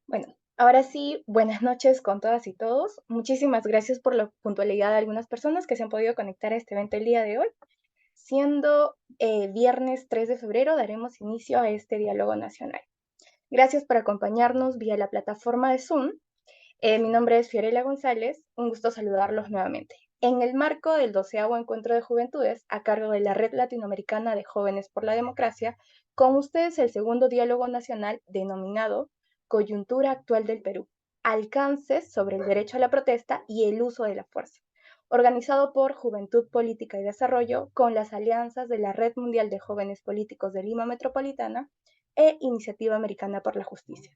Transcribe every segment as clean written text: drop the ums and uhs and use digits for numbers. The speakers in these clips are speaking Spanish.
Bueno, ahora sí, buenas noches con todas y todos. Muchísimas gracias por la puntualidad de algunas personas que se han podido conectar a este evento el día de hoy. Siendo viernes 3 de febrero, daremos inicio a este diálogo nacional. Gracias por acompañarnos vía la plataforma de Zoom. Mi nombre es Fiorella González, un gusto saludarlos nuevamente. En el marco del 12º Encuentro de Juventudes, a cargo de la Red Latinoamericana de Jóvenes por la Democracia, con ustedes el segundo diálogo nacional denominado Coyuntura Actual del Perú, Alcances sobre el Derecho a la Protesta y el Uso de la Fuerza, organizado por Juventud Política y Desarrollo con las alianzas de la Red Mundial de Jóvenes Políticos de Lima Metropolitana e Iniciativa Americana por la Justicia.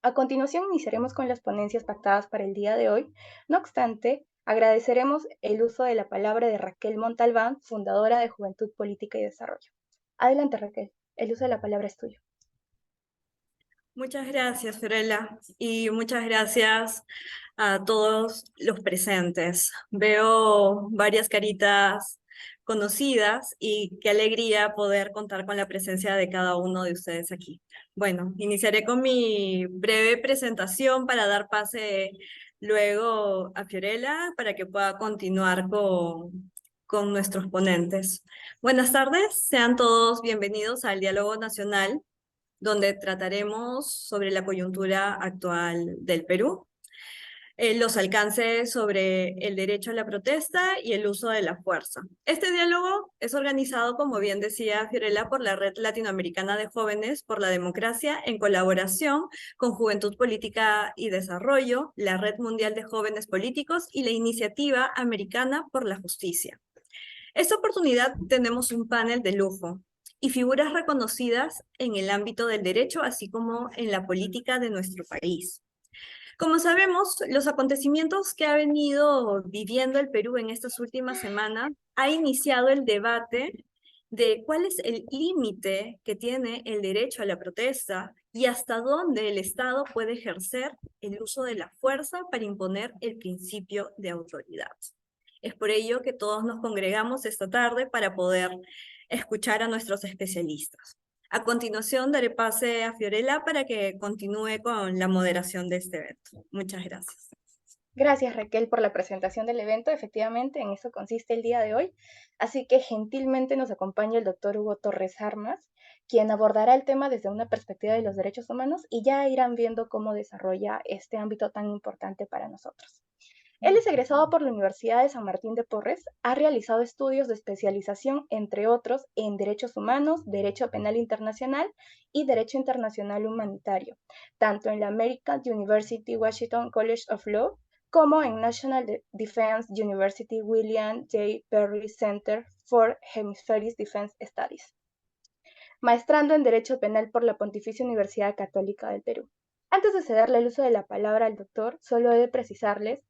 A continuación iniciaremos con las ponencias pactadas para el día de hoy. No obstante, agradeceremos el uso de la palabra de Raquel Montalbán, fundadora de Juventud Política y Desarrollo. Adelante, Raquel. El uso de la palabra es tuyo. Muchas gracias, Fiorella, y muchas gracias a todos los presentes. Veo varias caritas conocidas y qué alegría poder contar con la presencia de cada uno de ustedes aquí. Bueno, iniciaré con mi breve presentación para dar pase luego a Fiorella para que pueda continuar con nuestros ponentes. Buenas tardes, sean todos bienvenidos al Diálogo Nacional, donde trataremos sobre la coyuntura actual del Perú, los alcances sobre el derecho a la protesta y el uso de la fuerza. Este diálogo es organizado, como bien decía Fiorella, por la Red Latinoamericana de Jóvenes por la Democracia en colaboración con Juventud Política y Desarrollo, la Red Mundial de Jóvenes Políticos y la Iniciativa Americana por la Justicia. Esta oportunidad tenemos un panel de lujo y figuras reconocidas en el ámbito del derecho, así como en la política de nuestro país. Como sabemos, los acontecimientos que ha venido viviendo el Perú en estas últimas semanas ha iniciado el debate de cuál es el límite que tiene el derecho a la protesta y hasta dónde el Estado puede ejercer el uso de la fuerza para imponer el principio de autoridad. Es por ello que todos nos congregamos esta tarde para poder escuchar a nuestros especialistas. A continuación daré pase a Fiorella para que continúe con la moderación de este evento. Muchas gracias. Gracias, Raquel, por la presentación del evento. Efectivamente, en eso consiste el día de hoy. Así que gentilmente nos acompaña el doctor Hugo Torres Armas, quien abordará el tema desde una perspectiva de los derechos humanos y ya irán viendo cómo desarrolla este ámbito tan importante para nosotros. Él es egresado por la Universidad de San Martín de Porres, ha realizado estudios de especialización, entre otros, en Derechos Humanos, Derecho Penal Internacional y Derecho Internacional Humanitario, tanto en la American University Washington College of Law como en National Defense University William J. Perry Center for Hemispheric Defense Studies, maestrando en Derecho Penal por la Pontificia Universidad Católica del Perú. Antes de cederle el uso de la palabra al doctor, solo he de precisarles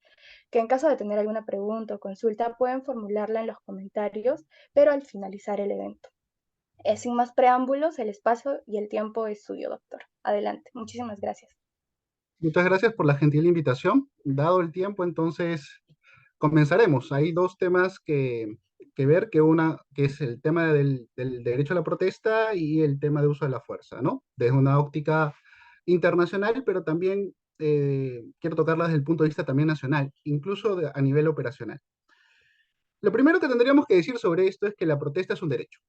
que en caso de tener alguna pregunta o consulta pueden formularla en los comentarios, pero al finalizar el evento. Sin más preámbulos, el espacio y el tiempo es suyo, doctor. Adelante. Muchísimas gracias. Muchas gracias por la gentil invitación. Dado el tiempo, entonces comenzaremos. Hay dos temas que ver, que es el tema del derecho a la protesta y el tema de uso de la fuerza, ¿no? Desde una óptica internacional, pero también quiero tocarla desde el punto de vista también nacional, incluso a nivel operacional. Lo primero que tendríamos que decir sobre esto es que la protesta es un derecho.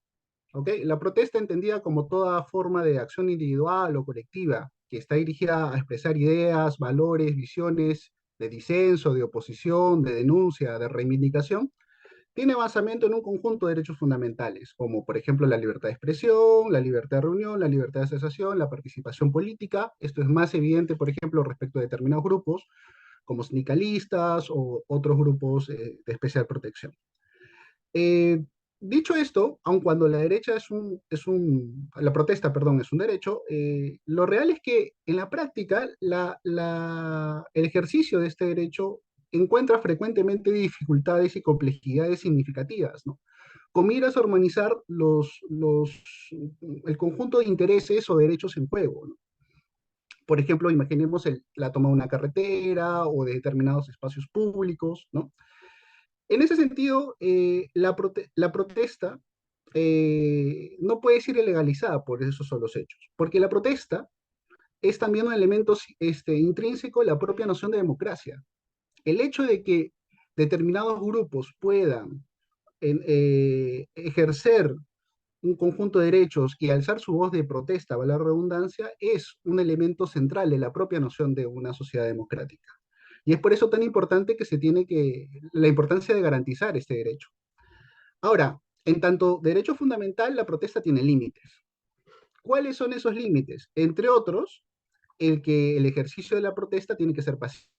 ¿Ok? La protesta entendida como toda forma de acción individual o colectiva que está dirigida a expresar ideas, valores, visiones de disenso, de oposición, de denuncia, de reivindicación, tiene basamento en un conjunto de derechos fundamentales, como por ejemplo la libertad de expresión, la libertad de reunión, la libertad de asociación, la participación política. Esto es más evidente, por ejemplo, respecto a determinados grupos, como sindicalistas o otros grupos de especial protección. Eh, Dicho esto, aun cuando la derecha la protesta, perdón, es un derecho, lo real es que en la práctica el ejercicio de este derecho encuentra frecuentemente dificultades y complejidades significativas, ¿no? Con miras a armonizar el conjunto de intereses o derechos en juego, ¿no? Por ejemplo, imaginemos la toma de una carretera o de determinados espacios públicos, ¿no? En ese sentido, la protesta no puede ser ilegalizada por esos solos hechos, porque la protesta es también un elemento intrínseco de la propia noción de democracia. El hecho de que determinados grupos puedan ejercer un conjunto de derechos y alzar su voz de protesta, vale la redundancia, es un elemento central de la propia noción de una sociedad democrática. Y es por eso tan importante que se tiene la importancia de garantizar este derecho. Ahora, en tanto derecho fundamental, la protesta tiene límites. ¿Cuáles son esos límites? Entre otros, el que el ejercicio de la protesta tiene que ser pacífico.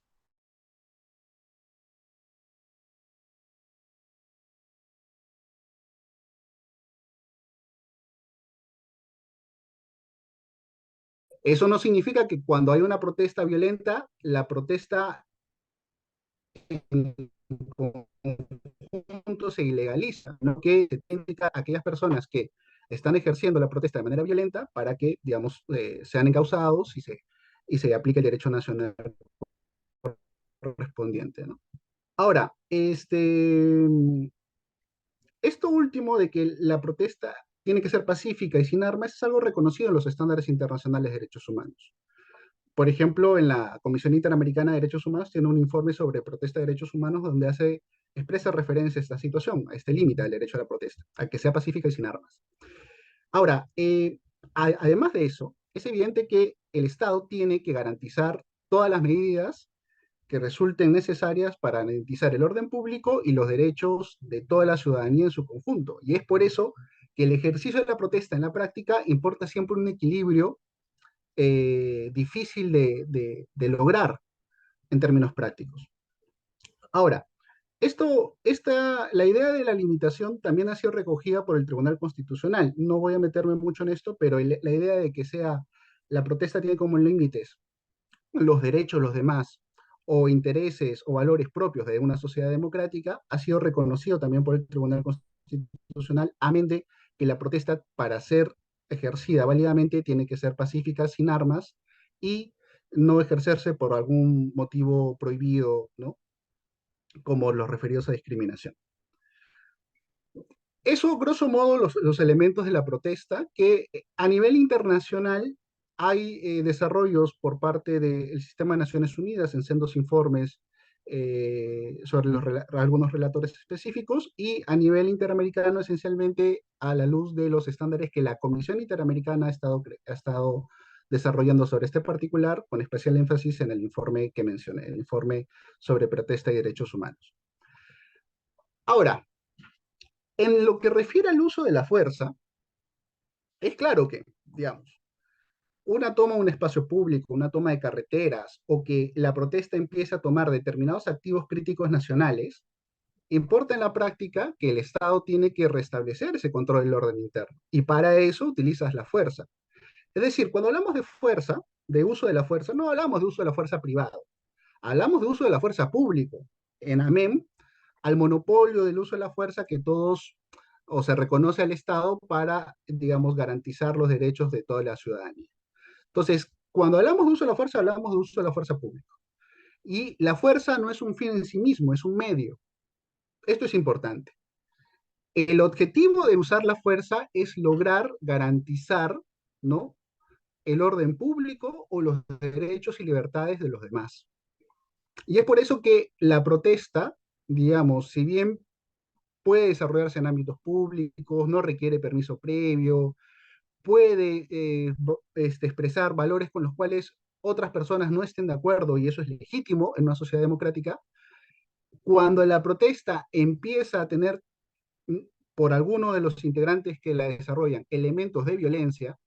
Eso no significa que cuando hay una protesta violenta, la protesta en conjunto se ilegaliza, ¿no? Que se tiene que a aquellas personas que están ejerciendo la protesta de manera violenta para que, digamos, sean encausados y se aplique el derecho nacional correspondiente, ¿no? Ahora, esto último de que la protesta tiene que ser pacífica y sin armas es algo reconocido en los estándares internacionales de derechos humanos. Por ejemplo, en la Comisión Interamericana de Derechos Humanos tiene un informe sobre protesta de derechos humanos donde expresa referencia a esta situación, a este límite del derecho a la protesta, a que sea pacífica y sin armas. Ahora, además de eso, es evidente que el Estado tiene que garantizar todas las medidas que resulten necesarias para garantizar el orden público y los derechos de toda la ciudadanía en su conjunto. Y es por eso que el ejercicio de la protesta en la práctica importa siempre un equilibrio difícil de lograr en términos prácticos. Ahora, la idea de la limitación también ha sido recogida por el Tribunal Constitucional. No voy a meterme mucho en esto, pero la idea de que la protesta tiene como límites los derechos de los demás o intereses o valores propios de una sociedad democrática, ha sido reconocido también por el Tribunal Constitucional, amén de que la protesta para ser ejercida válidamente tiene que ser pacífica, sin armas, y no ejercerse por algún motivo prohibido, ¿no? Como los referidos a discriminación. Eso, grosso modo, los elementos de la protesta, que a nivel internacional hay desarrollos por parte del Sistema de Naciones Unidas en sendos informes sobre algunos relatores específicos, y a nivel interamericano, esencialmente a la luz de los estándares que la Comisión Interamericana ha estado desarrollando sobre este particular, con especial énfasis en el informe que mencioné, el informe sobre protesta y derechos humanos. Ahora, en lo que refiere al uso de la fuerza, es claro que, digamos, una toma de un espacio público, una toma de carreteras, o que la protesta empiece a tomar determinados activos críticos nacionales, importa en la práctica que el Estado tiene que restablecer ese control del orden interno, y para eso utilizas la fuerza. Es decir, cuando hablamos de fuerza, de uso de la fuerza, no hablamos de uso de la fuerza privada, hablamos de uso de la fuerza pública, en amén al monopolio del uso de la fuerza que todos o se reconoce al Estado para, digamos, garantizar los derechos de toda la ciudadanía. Entonces, cuando hablamos de uso de la fuerza, hablamos de uso de la fuerza pública. Y la fuerza no es un fin en sí mismo, es un medio. Esto es importante. El objetivo de usar la fuerza es lograr garantizar, ¿no?, el orden público o los derechos y libertades de los demás. Y es por eso que la protesta, digamos, si bien puede desarrollarse en ámbitos públicos, no requiere permiso previo, puede expresar valores con los cuales otras personas no estén de acuerdo, y eso es legítimo en una sociedad democrática. Cuando la protesta empieza a tener, por alguno de los integrantes que la desarrollan, elementos de violencia,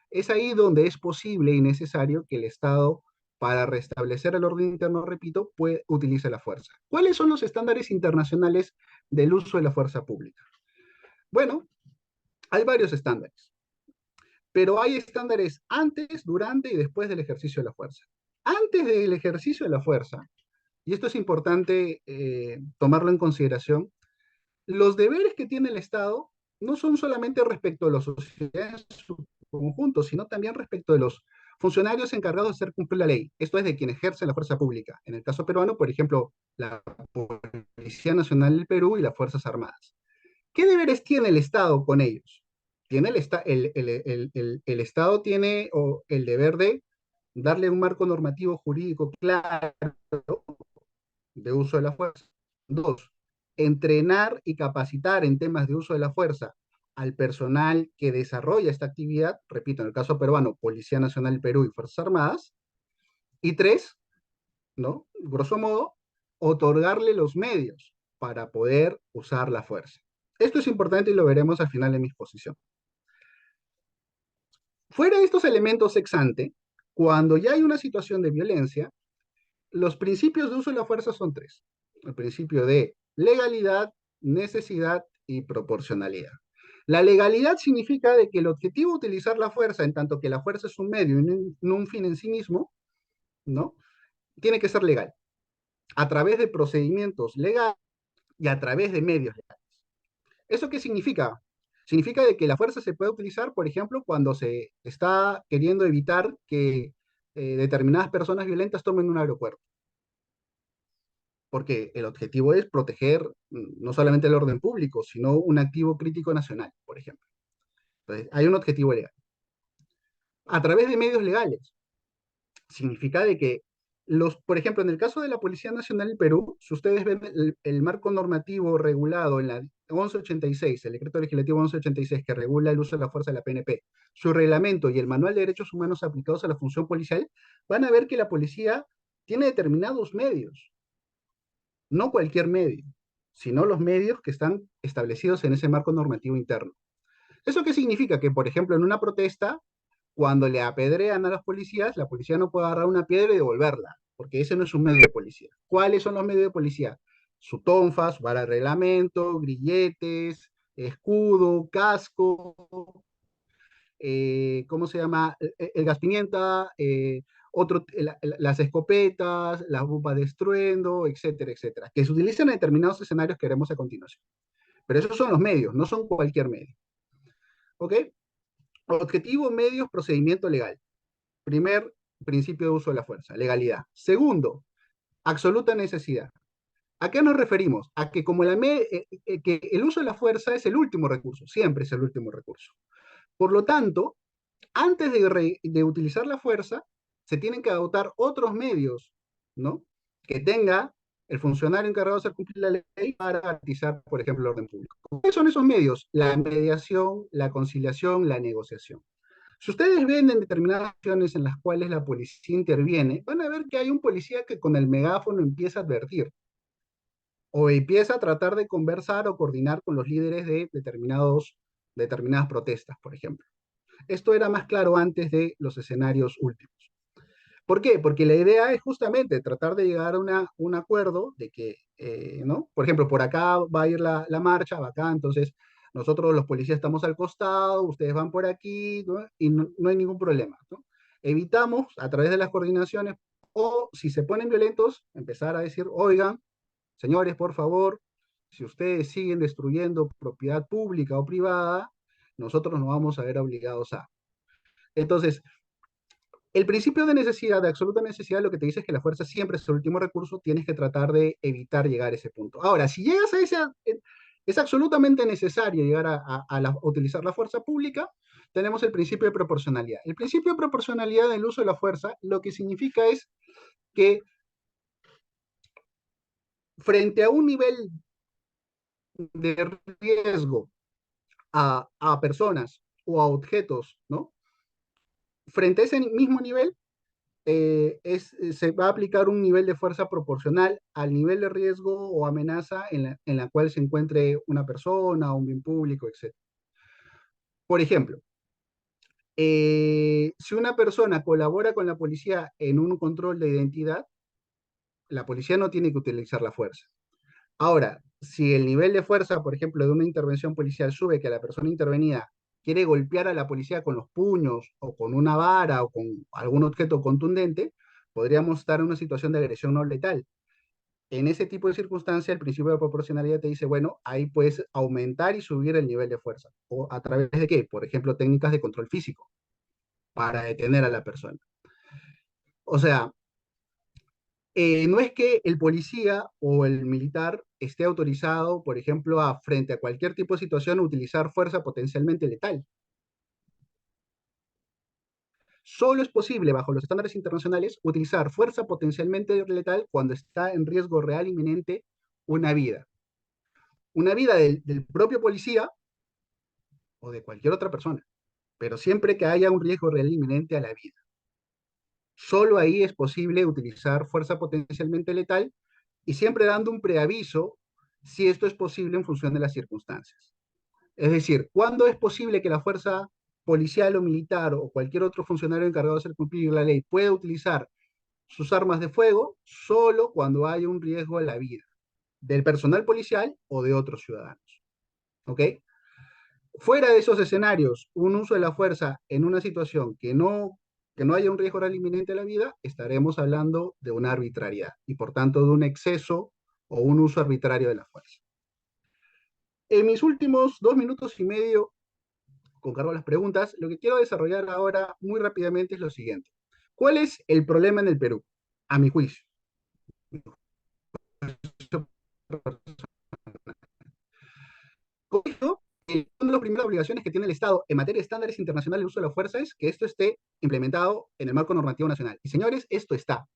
es ahí donde es posible y necesario que el Estado, para restablecer el orden interno, repito, utilice la fuerza. ¿Cuáles son los estándares internacionales del uso de la fuerza pública? Bueno, hay varios estándares, pero hay estándares antes, durante y después del ejercicio de la fuerza. Antes del ejercicio de la fuerza, y esto es importante tomarlo en consideración, los deberes que tiene el Estado no son solamente respecto a la sociedad en su conjunto, sino también respecto de los funcionarios encargados de hacer cumplir la ley. Esto es de quien ejerce la fuerza pública. En el caso peruano, por ejemplo, la Policía Nacional del Perú y las Fuerzas Armadas. ¿Qué deberes tiene el Estado con ellos? El Estado tiene el deber de darle un marco normativo jurídico claro de uso de la fuerza. Dos, entrenar y capacitar en temas de uso de la fuerza al personal que desarrolla esta actividad, repito, en el caso peruano, Policía Nacional del Perú y Fuerzas Armadas. Y tres, ¿no? Grosso modo, otorgarle los medios para poder usar la fuerza. Esto es importante y lo veremos al final de mi exposición. Fuera de estos elementos ex ante, cuando ya hay una situación de violencia, los principios de uso de la fuerza son tres. El principio de legalidad, necesidad y proporcionalidad. La legalidad significa de que el objetivo de utilizar la fuerza, en tanto que la fuerza es un medio y no un fin en sí mismo, ¿no? Tiene que ser legal, a través de procedimientos legales y a través de medios legales. ¿Eso qué significa? Significa de que la fuerza se puede utilizar, por ejemplo, cuando se está queriendo evitar que determinadas personas violentas tomen un aeropuerto, porque el objetivo es proteger no solamente el orden público, sino un activo crítico nacional, por ejemplo. Entonces, hay un objetivo legal. A través de medios legales, significa de que por ejemplo, en el caso de la Policía Nacional del Perú, si ustedes ven el marco normativo regulado en la 1186, el decreto legislativo 1186 que regula el uso de la fuerza de la PNP, su reglamento y el manual de derechos humanos aplicados a la función policial, van a ver que la policía tiene determinados medios, no cualquier medio, sino los medios que están establecidos en ese marco normativo interno. ¿Eso qué significa? Que, por ejemplo, en una protesta, cuando le apedrean a las policías, la policía no puede agarrar una piedra y devolverla, porque ese no es un medio de policía. ¿Cuáles son los medios de policía? Su tonfa, su vara de reglamento, grilletes, escudo, casco, ¿cómo se llama? El gas pimienta, las escopetas, las bombas de estruendo, etcétera, etcétera, que se utilizan en determinados escenarios que veremos a continuación. Pero esos son los medios, no son cualquier medio. ¿Ok? Objetivo, medios, procedimiento legal. Primer principio de uso de la fuerza, legalidad. Segundo, absoluta necesidad. ¿A qué nos referimos? A que que el uso de la fuerza es el último recurso, siempre es el último recurso. Por lo tanto, antes de utilizar la fuerza, se tienen que adoptar otros medios, ¿no? Que tenga el funcionario encargado de hacer cumplir la ley para garantizar, por ejemplo, el orden público. ¿Cuáles son esos medios? La mediación, la conciliación, la negociación. Si ustedes ven en determinadas acciones en las cuales la policía interviene, van a ver que hay un policía que con el megáfono empieza a advertir o empieza a tratar de conversar o coordinar con los líderes de determinadas protestas, por ejemplo. Esto era más claro antes de los escenarios últimos. ¿Por qué? Porque la idea es justamente tratar de llegar a un acuerdo de que, ¿no? Por ejemplo, por acá va a ir la marcha, va acá, entonces nosotros los policías estamos al costado, ustedes van por aquí, ¿no? Y no hay ningún problema, ¿no? Evitamos a través de las coordinaciones, o si se ponen violentos, empezar a decir, oigan, señores, por favor, si ustedes siguen destruyendo propiedad pública o privada, nosotros nos vamos a ver obligados a. Entonces, el principio de necesidad, de absoluta necesidad, lo que te dice es que la fuerza siempre es el último recurso, tienes que tratar de evitar llegar a ese punto. Ahora, si llegas a ese, es absolutamente necesario llegar a utilizar la fuerza pública, tenemos el principio de proporcionalidad. El principio de proporcionalidad del uso de la fuerza lo que significa es que frente a un nivel de riesgo a personas o a objetos, ¿no? Frente a ese mismo nivel, se va a aplicar un nivel de fuerza proporcional al nivel de riesgo o amenaza en la cual se encuentre una persona, un bien público, etc. Por ejemplo, si una persona colabora con la policía en un control de identidad, la policía no tiene que utilizar la fuerza. Ahora, si el nivel de fuerza, por ejemplo, de una intervención policial sube, que la persona intervenida quiere golpear a la policía con los puños o con una vara o con algún objeto contundente, podríamos estar en una situación de agresión no letal. En ese tipo de circunstancia, el principio de proporcionalidad te dice, bueno, ahí puedes aumentar y subir el nivel de fuerza. ¿O a través de qué? Por ejemplo, técnicas de control físico para detener a la persona. O sea, no es que el policía o el militar esté autorizado, por ejemplo, frente a cualquier tipo de situación, utilizar fuerza potencialmente letal. Solo es posible, bajo los estándares internacionales, utilizar fuerza potencialmente letal cuando está en riesgo real inminente una vida. Una vida del propio policía o de cualquier otra persona, pero siempre que haya un riesgo real inminente a la vida. Solo ahí es posible utilizar fuerza potencialmente letal y siempre dando un preaviso si esto es posible en función de las circunstancias. Es decir, ¿cuándo es posible que la fuerza policial o militar o cualquier otro funcionario encargado de hacer cumplir la ley pueda utilizar sus armas de fuego? Solo cuando haya un riesgo a la vida del personal policial o de otros ciudadanos. ¿Ok? Fuera de esos escenarios, un uso de la fuerza en una situación que no haya un riesgo real inminente a la vida, estaremos hablando de una arbitrariedad y por tanto de un exceso o un uso arbitrario de la fuerza. En mis últimos 2 minutos y medio, con cargo a las preguntas, lo que quiero desarrollar ahora muy rápidamente es lo siguiente. ¿Cuál es el problema en el Perú? A mi juicio. Con esto, una de las primeras obligaciones que tiene el Estado en materia de estándares internacionales de uso de la fuerza es que esto esté implementado en el marco normativo nacional. Y señores, esto está.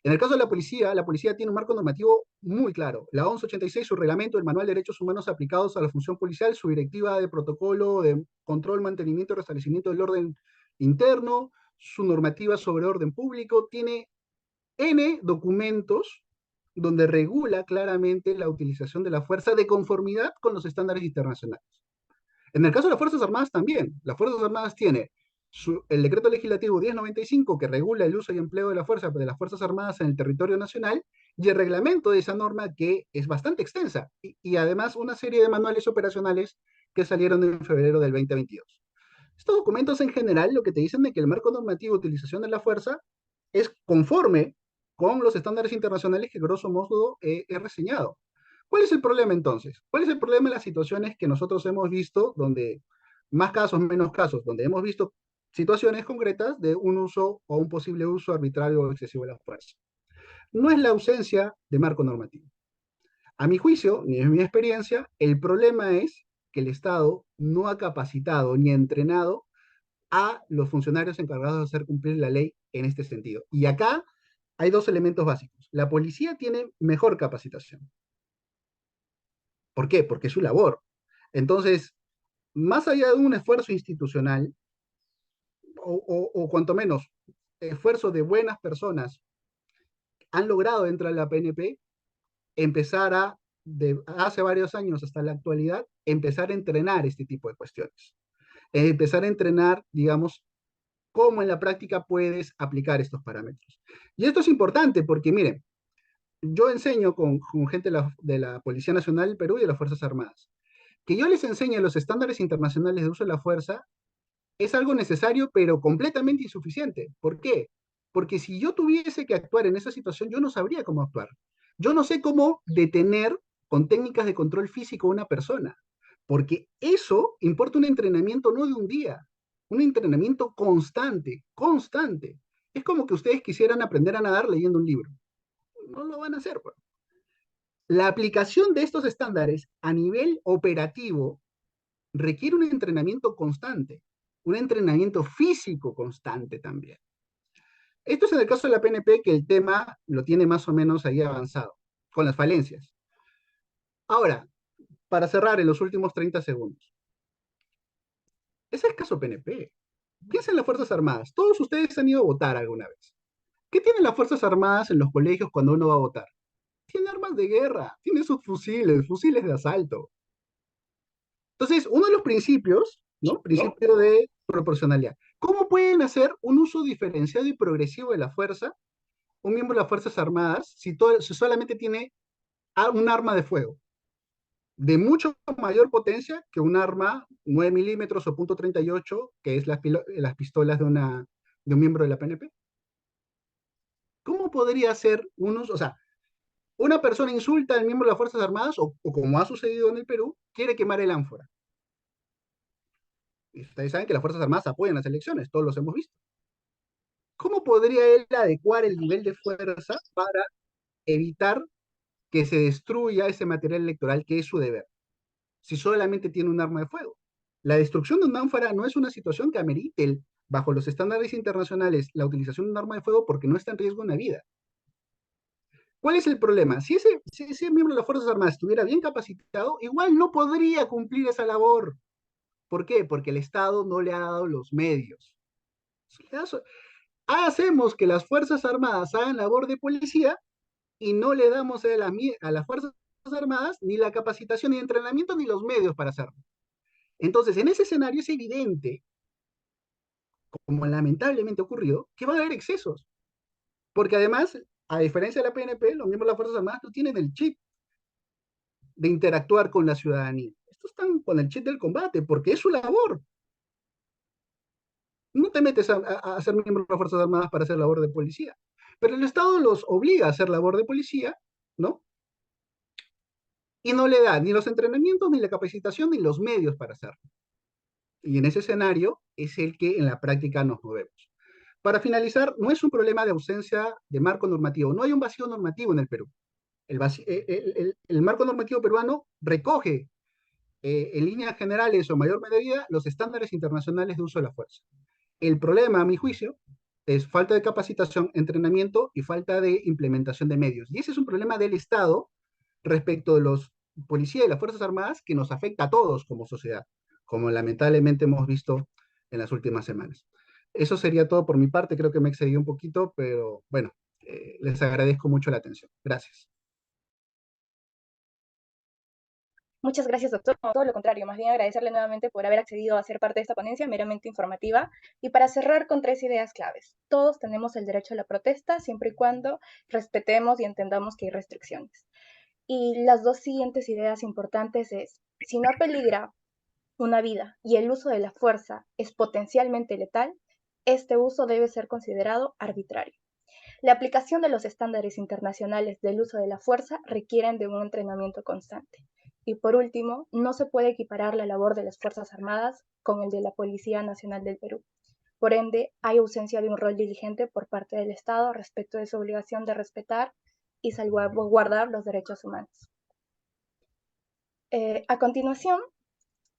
En el caso de la policía tiene un marco normativo muy claro. La 1186, su reglamento, el Manual de Derechos Humanos aplicados a la función policial, su directiva de protocolo de control, mantenimiento y restablecimiento del orden interno, su normativa sobre orden público, tiene N documentos donde regula claramente la utilización de la fuerza de conformidad con los estándares internacionales. En el caso de las Fuerzas Armadas también. Las Fuerzas Armadas tienen el decreto legislativo 1095 que regula el uso y empleo de la fuerza de las Fuerzas Armadas en el territorio nacional y el reglamento de esa norma que es bastante extensa y además una serie de manuales operacionales que salieron en febrero del 2022. Estos documentos en general lo que te dicen es que el marco normativo de utilización de la fuerza es conforme con los estándares internacionales que grosso modo he reseñado. ¿Cuál es el problema entonces? ¿Cuál es el problema en las situaciones que nosotros hemos visto, donde más casos, menos casos, donde hemos visto situaciones concretas de un uso o un posible uso arbitrario o excesivo de la fuerza? No es la ausencia de marco normativo. A mi juicio, ni en mi experiencia, el problema es que el Estado no ha capacitado ni entrenado a los funcionarios encargados de hacer cumplir la ley en este sentido. Y acá hay dos elementos básicos. La policía tiene mejor capacitación. ¿Por qué? Porque es su labor. Entonces, más allá de un esfuerzo institucional, o cuanto menos esfuerzo de buenas personas, han logrado dentro de la PNP empezar de hace varios años hasta la actualidad, empezar a entrenar este tipo de cuestiones. Empezar a entrenar, digamos, cómo en la práctica puedes aplicar estos parámetros. Y esto es importante porque, miren, yo enseño con gente de la Policía Nacional del Perú y de las Fuerzas Armadas. Que yo les enseñe los estándares internacionales de uso de la fuerza es algo necesario, pero completamente insuficiente. ¿Por qué? Porque si yo tuviese que actuar en esa situación, yo no sabría cómo actuar. Yo no sé cómo detener con técnicas de control físico a una persona, porque eso importa un entrenamiento no de un día, un entrenamiento constante, constante. Es como que ustedes quisieran aprender a nadar leyendo un libro. No lo van a hacer, pues. La aplicación de estos estándares a nivel operativo requiere un entrenamiento constante, un entrenamiento físico constante también. Esto es en el caso de la PNP, que el tema lo tiene más o menos ahí avanzado, con las falencias. Ahora, para cerrar en los últimos 30 segundos. Es el caso PNP. Piensen en las Fuerzas Armadas. Todos ustedes han ido a votar alguna vez. ¿Qué tienen las Fuerzas Armadas en los colegios cuando uno va a votar? Tiene armas de guerra, tiene sus fusiles, fusiles de asalto. Entonces, uno de los principios, ¿no? Principio de proporcionalidad. ¿Cómo pueden hacer un uso diferenciado y progresivo de la fuerza un miembro de las Fuerzas Armadas si solamente tiene un arma de fuego de mucho mayor potencia que un arma 9 milímetros o .38, que es las pistolas de un miembro de la PNP? ¿Cómo podría ser unos, o sea, una persona insulta al miembro de las Fuerzas Armadas o como ha sucedido en el Perú, quiere quemar el ánfora? Y ustedes saben que las Fuerzas Armadas apoyan las elecciones, todos los hemos visto. ¿Cómo podría él adecuar el nivel de fuerza para evitar que se destruya ese material electoral que es su deber, si solamente tiene un arma de fuego? La destrucción de un ánfora no es una situación que amerite bajo los estándares internacionales la utilización de un arma de fuego porque no está en riesgo una vida. ¿Cuál es el problema? Si ese miembro de las Fuerzas Armadas estuviera bien capacitado, igual no podría cumplir esa labor. ¿Por qué? Porque el Estado no le ha dado los medios. Hacemos que las Fuerzas Armadas hagan labor de policía y no le damos a las Fuerzas Armadas ni la capacitación, ni entrenamiento, ni los medios para hacerlo. Entonces, en ese escenario es evidente, como lamentablemente ha ocurrido, que van a haber excesos. Porque además, a diferencia de la PNP, los miembros de las Fuerzas Armadas no tienen el chip de interactuar con la ciudadanía. Estos están con el chip del combate, porque es su labor. No te metes a ser miembro de las Fuerzas Armadas para hacer labor de policía. Pero el Estado los obliga a hacer labor de policía, ¿no? Y no le da ni los entrenamientos, ni la capacitación, ni los medios para hacerlo. Y en ese escenario es el que en la práctica nos movemos. Para finalizar, no es un problema de ausencia de marco normativo. No hay un vacío normativo en el Perú. El marco normativo peruano recoge en líneas generales o mayor medida los estándares internacionales de uso de la fuerza. El problema, a mi juicio, es falta de capacitación, entrenamiento y falta de implementación de medios. Y ese es un problema del Estado respecto de los policías y las Fuerzas Armadas que nos afecta a todos como sociedad, como lamentablemente hemos visto en las últimas semanas. Eso sería todo por mi parte, creo que me excedí un poquito, pero bueno, les agradezco mucho la atención. Gracias. Muchas gracias, doctor. No, todo lo contrario, más bien agradecerle nuevamente por haber accedido a ser parte de esta ponencia meramente informativa. Y para cerrar con 3 ideas claves. Todos tenemos el derecho a la protesta siempre y cuando respetemos y entendamos que hay restricciones. Y las 2 siguientes ideas importantes es, si no peligra una vida y el uso de la fuerza es potencialmente letal, este uso debe ser considerado arbitrario. La aplicación de los estándares internacionales del uso de la fuerza requieren de un entrenamiento constante. Y por último, no se puede equiparar la labor de las Fuerzas Armadas con el de la Policía Nacional del Perú. Por ende, hay ausencia de un rol diligente por parte del Estado respecto de su obligación de respetar y salvaguardar los derechos humanos. A continuación,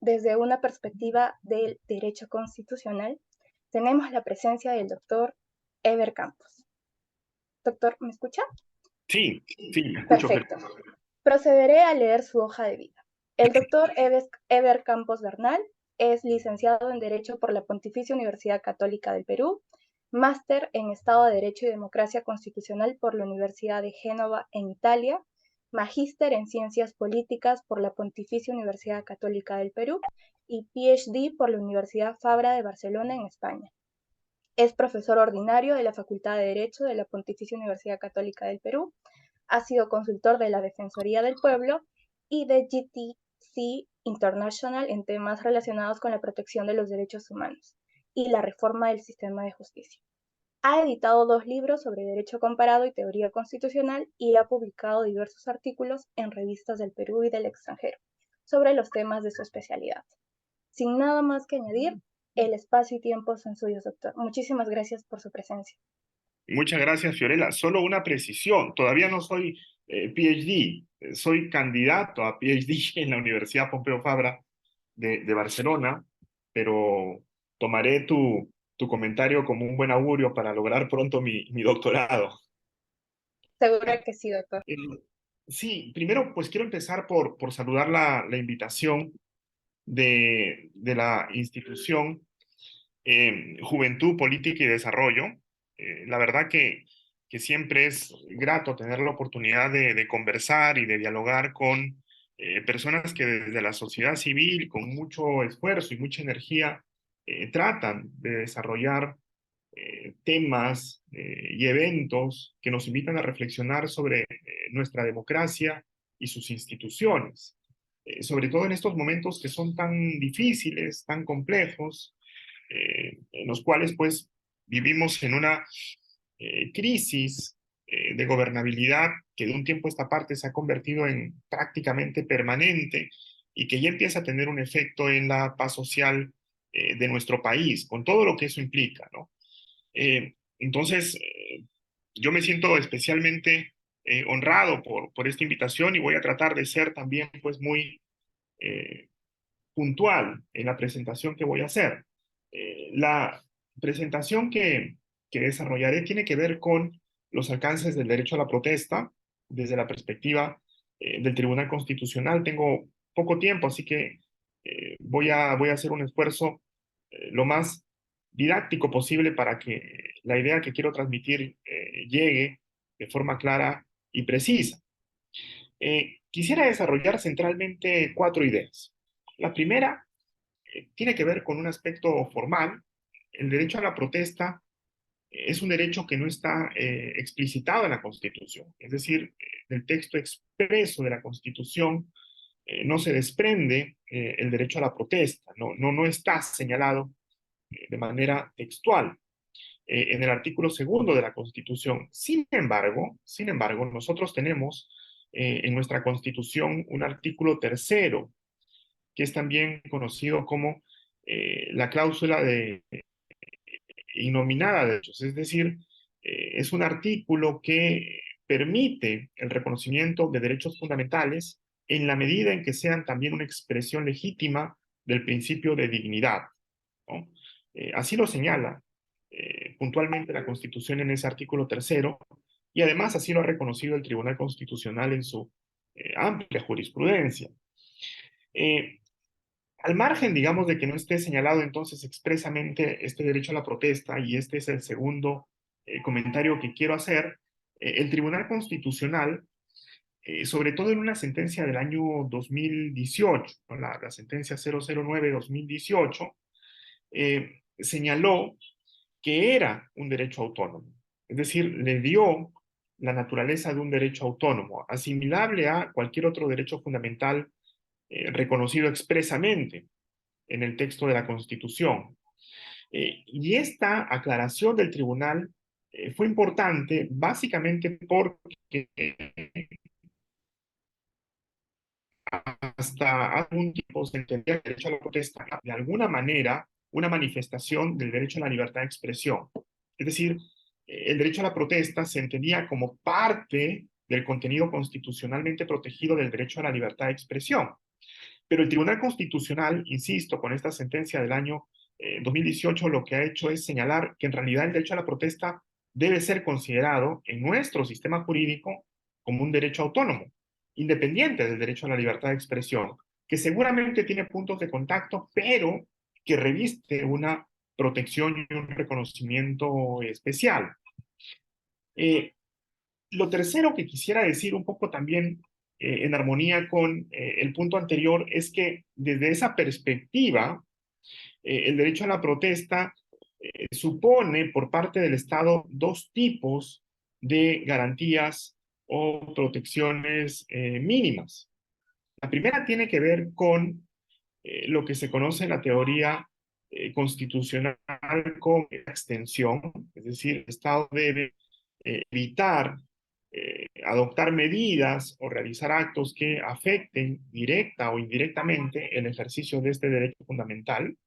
desde una perspectiva del derecho constitucional, tenemos la presencia del doctor Eber Campos. Doctor, ¿me escucha? Sí, sí, me escucho. Perfecto. Procederé a leer su hoja de vida. El doctor Eber Campos Bernal es licenciado en Derecho por la Pontificia Universidad Católica del Perú, máster en Estado de Derecho y Democracia Constitucional por la Universidad de Génova en Italia, magíster en Ciencias Políticas por la Pontificia Universidad Católica del Perú y PhD por la Universidad Fabra de Barcelona en España. Es profesor ordinario de la Facultad de Derecho de la Pontificia Universidad Católica del Perú. Ha sido consultor de la Defensoría del Pueblo y de GTC International en temas relacionados con la protección de los derechos humanos y la reforma del sistema de justicia. Ha editado 2 libros sobre derecho comparado y teoría constitucional y ha publicado diversos artículos en revistas del Perú y del extranjero sobre los temas de su especialidad. Sin nada más que añadir, el espacio y tiempo son suyos, doctor. Muchísimas gracias por su presencia. Muchas gracias, Fiorella. Solo una precisión. Todavía no soy PhD. Soy candidato a PhD en la Universidad Pompeu Fabra de Barcelona, pero tomaré tu comentario como un buen augurio para lograr pronto mi doctorado. Seguro que sí, doctor. Sí, primero pues quiero empezar por saludar la invitación de la institución Juventud, Política y Desarrollo. La verdad que siempre es grato tener la oportunidad de conversar y de dialogar con personas que desde la sociedad civil, con mucho esfuerzo y mucha energía, tratan de desarrollar temas y eventos que nos invitan a reflexionar sobre nuestra democracia y sus instituciones, sobre todo en estos momentos que son tan difíciles, tan complejos, en los cuales pues vivimos en una crisis de gobernabilidad que de un tiempo a esta parte se ha convertido en prácticamente permanente y que ya empieza a tener un efecto en la paz social de nuestro país, con todo lo que eso implica, ¿no? Entonces, yo me siento especialmente honrado por esta invitación y voy a tratar de ser también pues muy puntual en la presentación que voy a hacer. La presentación que desarrollaré tiene que ver con los alcances del derecho a la protesta desde la perspectiva del Tribunal Constitucional. Tengo poco tiempo, así que voy a hacer un esfuerzo lo más didáctico posible para que la idea que quiero transmitir llegue de forma clara y precisa. Quisiera desarrollar centralmente 4 ideas. La primera tiene que ver con un aspecto formal. El derecho a la protesta es un derecho que no está explicitado en la Constitución. Es decir, del texto expreso de la Constitución no se desprende el derecho a la protesta, no está señalado de manera textual en el artículo 2 de la Constitución. Sin embargo, nosotros tenemos en nuestra Constitución un artículo 3, que es también conocido como la cláusula de innominada de derechos, es decir, es un artículo que permite el reconocimiento de derechos fundamentales en la medida en que sean también una expresión legítima del principio de dignidad, ¿no? Así lo señala puntualmente la Constitución en ese artículo 3, y además así lo ha reconocido el Tribunal Constitucional en su amplia jurisprudencia. Al margen, digamos, de que no esté señalado entonces expresamente este derecho a la protesta, y este es el segundo comentario que quiero hacer, el Tribunal Constitucional, sobre todo en una sentencia del año 2018, ¿no? La sentencia 009-2018, señaló que era un derecho autónomo, es decir, le dio la naturaleza de un derecho autónomo, asimilable a cualquier otro derecho fundamental reconocido expresamente en el texto de la Constitución. Y esta aclaración del tribunal fue importante básicamente porque hasta hace un tiempo se entendía el derecho a la protesta de alguna manera una manifestación del derecho a la libertad de expresión. Es decir, el derecho a la protesta se entendía como parte del contenido constitucionalmente protegido del derecho a la libertad de expresión. Pero el Tribunal Constitucional, insisto, con esta sentencia del año 2018, lo que ha hecho es señalar que en realidad el derecho a la protesta debe ser considerado en nuestro sistema jurídico como un derecho autónomo, independiente del derecho a la libertad de expresión, que seguramente tiene puntos de contacto, pero que reviste una protección y un reconocimiento especial. Lo tercero que quisiera decir un poco también en armonía con el punto anterior es que desde esa perspectiva, el derecho a la protesta supone por parte del Estado 2 tipos de garantías o protecciones mínimas. La primera tiene que ver con lo que se conoce en la teoría constitucional como extensión, es decir, el Estado debe evitar adoptar medidas o realizar actos que afecten directa o indirectamente el ejercicio de este derecho fundamental.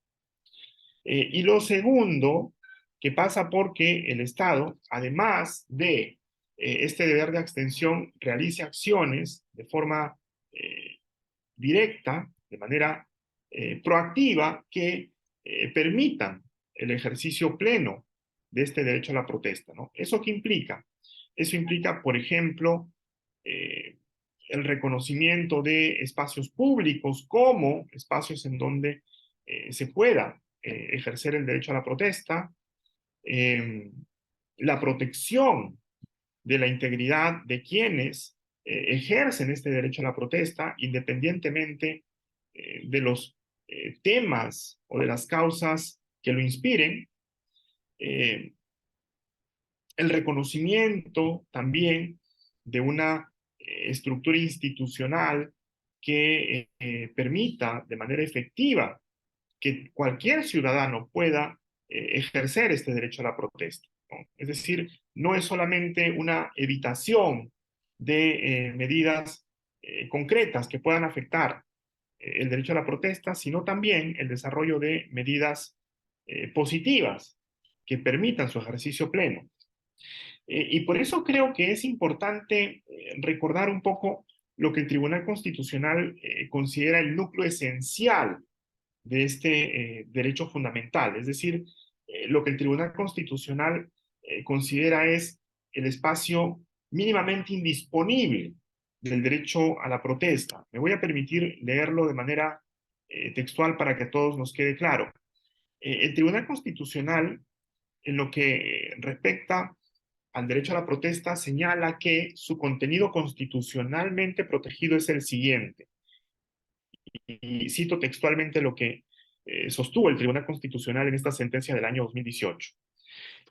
Y lo segundo, que pasa porque el Estado, además de este deber de abstención, realice acciones de forma directa, de manera proactiva, que permitan el ejercicio pleno de este derecho a la protesta, ¿no? ¿Eso qué implica? Eso implica, por ejemplo, el reconocimiento de espacios públicos como espacios en donde se pueda ejercer el derecho a la protesta, la protección de la integridad de quienes ejercen este derecho a la protesta, independientemente de los temas o de las causas que lo inspiren, el reconocimiento también de una estructura institucional que permita de manera efectiva que cualquier ciudadano pueda ejercer este derecho a la protesta, ¿no? Es decir, no es solamente una evitación de medidas concretas que puedan afectar el derecho a la protesta, sino también el desarrollo de medidas positivas que permitan su ejercicio pleno. Y por eso creo que es importante recordar un poco lo que el Tribunal Constitucional considera el núcleo esencial de este derecho fundamental, es decir, lo que el Tribunal Constitucional considera es el espacio mínimamente indisponible del derecho a la protesta. Me voy a permitir leerlo de manera textual para que a todos nos quede claro. El Tribunal Constitucional, en lo que respecta al derecho a la protesta, señala que su contenido constitucionalmente protegido es el siguiente. Y cito textualmente lo que sostuvo el Tribunal Constitucional en esta sentencia del año 2018.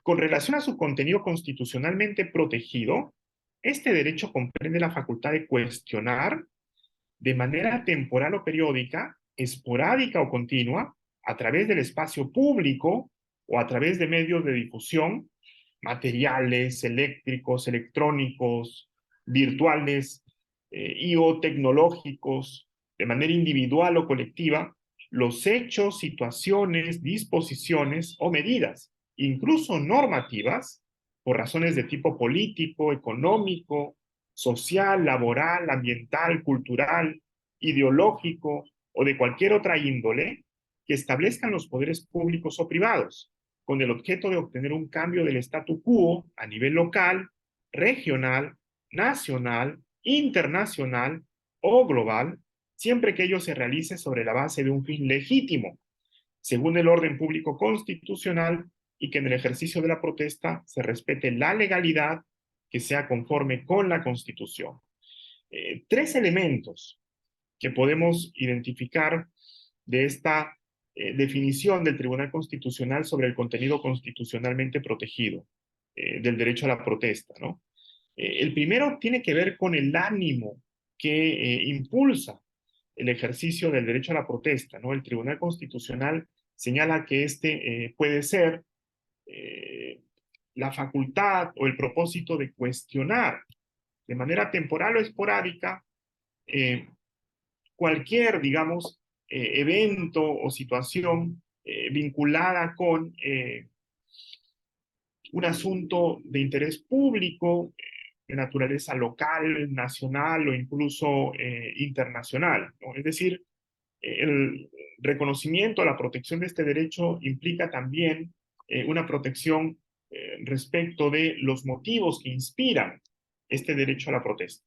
Con relación a su contenido constitucionalmente protegido, este derecho comprende la facultad de cuestionar de manera temporal o periódica, esporádica o continua, a través del espacio público o a través de medios de difusión, materiales, eléctricos, electrónicos, virtuales y o tecnológicos, de manera individual o colectiva, los hechos, situaciones, disposiciones o medidas, incluso normativas, por razones de tipo político, económico, social, laboral, ambiental, cultural, ideológico o de cualquier otra índole que establezcan los poderes públicos o privados, con el objeto de obtener un cambio del statu quo a nivel local, regional, nacional, internacional o global, siempre que ello se realice sobre la base de un fin legítimo, según el orden público constitucional, y que en el ejercicio de la protesta se respete la legalidad que sea conforme con la Constitución. Tres elementos que podemos identificar de esta definición del Tribunal Constitucional sobre el contenido constitucionalmente protegido del derecho a la protesta, ¿no? El primero tiene que ver con el ánimo que impulsa el ejercicio del derecho a la protesta, ¿no? El Tribunal Constitucional señala que este puede ser la facultad o el propósito de cuestionar de manera temporal o esporádica cualquier, digamos, evento o situación vinculada con un asunto de interés público, de naturaleza local, nacional o incluso internacional, ¿no? Es decir, el reconocimiento, la protección de este derecho implica también una protección respecto de los motivos que inspiran este derecho a la protesta.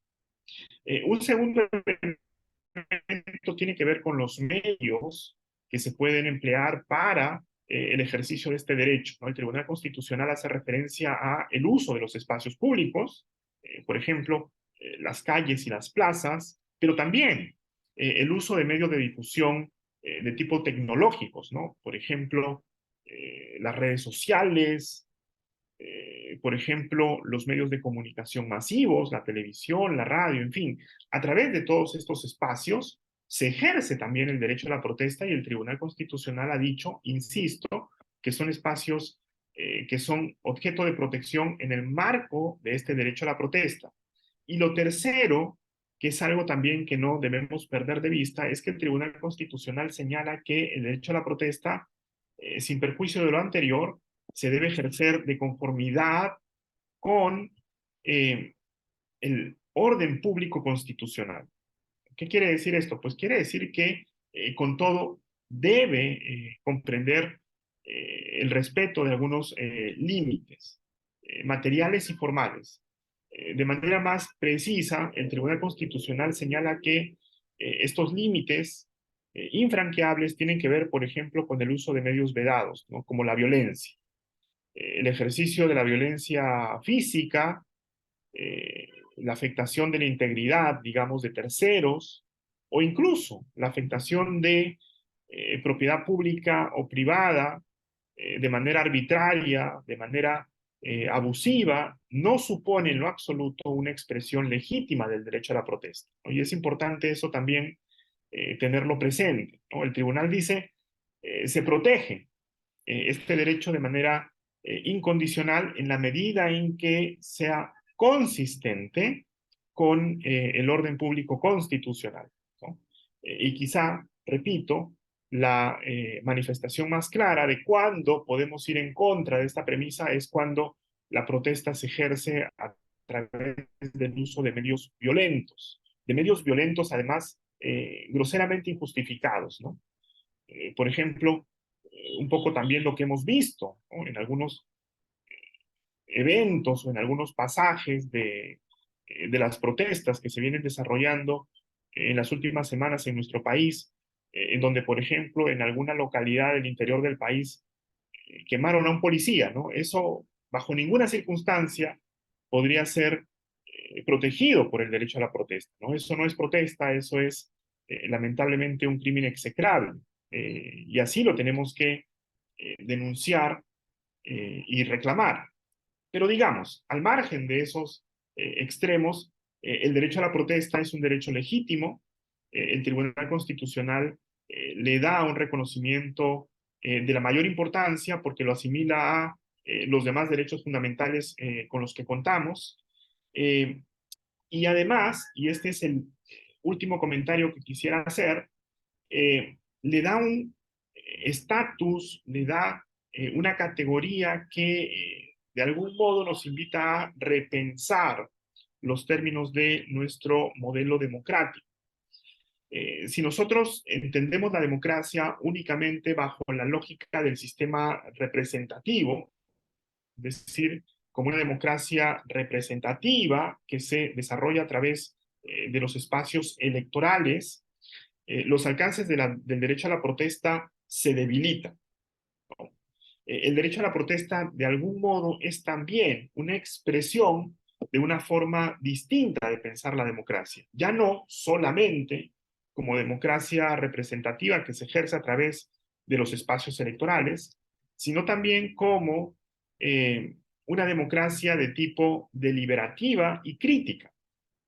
Un segundo elemento tiene que ver con los medios que se pueden emplear para el ejercicio de este derecho, ¿no? El Tribunal Constitucional hace referencia a el uso de los espacios públicos, por ejemplo, las calles y las plazas, pero también el uso de medios de difusión de tipo tecnológicos, ¿no? Por ejemplo, las redes sociales, por ejemplo, los medios de comunicación masivos, la televisión, la radio, en fin. A través de todos estos espacios se ejerce también el derecho a la protesta y el Tribunal Constitucional ha dicho, insisto, que son espacios que son objeto de protección en el marco de este derecho a la protesta. Y lo tercero, que es algo también que no debemos perder de vista, es que el Tribunal Constitucional señala que el derecho a la protesta, sin perjuicio de lo anterior, se debe ejercer de conformidad con el orden público constitucional. ¿Qué quiere decir esto? Pues quiere decir que con todo debe comprender el respeto de algunos límites materiales y formales. De manera más precisa, el Tribunal Constitucional señala que estos límites infranqueables tienen que ver, por ejemplo, con el uso de medios vedados, ¿no? Como la violencia. El ejercicio de la violencia física, la afectación de la integridad, digamos, de terceros, o incluso la afectación de propiedad pública o privada de manera arbitraria, de manera abusiva, no supone en lo absoluto una expresión legítima del derecho a la protesta, ¿no? Y es importante eso también tenerlo presente, ¿no? El tribunal dice, se protege este derecho de manera incondicional en la medida en que sea consistente con el orden público constitucional, ¿no? Y quizá, repito, la manifestación más clara de cuándo podemos ir en contra de esta premisa es cuando la protesta se ejerce a través del uso de medios violentos además groseramente injustificados, ¿no? Por ejemplo, un poco también lo que hemos visto, ¿no?, en algunos eventos o en algunos pasajes de las protestas que se vienen desarrollando en las últimas semanas en nuestro país, en donde, por ejemplo, en alguna localidad del interior del país quemaron a un policía, ¿no? Eso, bajo ninguna circunstancia, podría ser protegido por el derecho a la protesta, ¿no? Eso no es protesta, eso es lamentablemente un crimen execrable, y así lo tenemos que denunciar y reclamar. Pero digamos, al margen de esos extremos, el derecho a la protesta es un derecho legítimo. El Tribunal Constitucional le da un reconocimiento de la mayor importancia porque lo asimila a los demás derechos fundamentales con los que contamos. Y además, y este es el último comentario que quisiera hacer, le da un estatus, le da una categoría que de algún modo nos invita a repensar los términos de nuestro modelo democrático. Si nosotros entendemos la democracia únicamente bajo la lógica del sistema representativo, es decir, como una democracia representativa que se desarrolla a través de los espacios electorales, los alcances del derecho a la protesta se debilitan, ¿no? El derecho a la protesta, de algún modo, es también una expresión de una forma distinta de pensar la democracia. Ya no solamente como democracia representativa que se ejerce a través de los espacios electorales, sino también como una democracia de tipo deliberativa y crítica.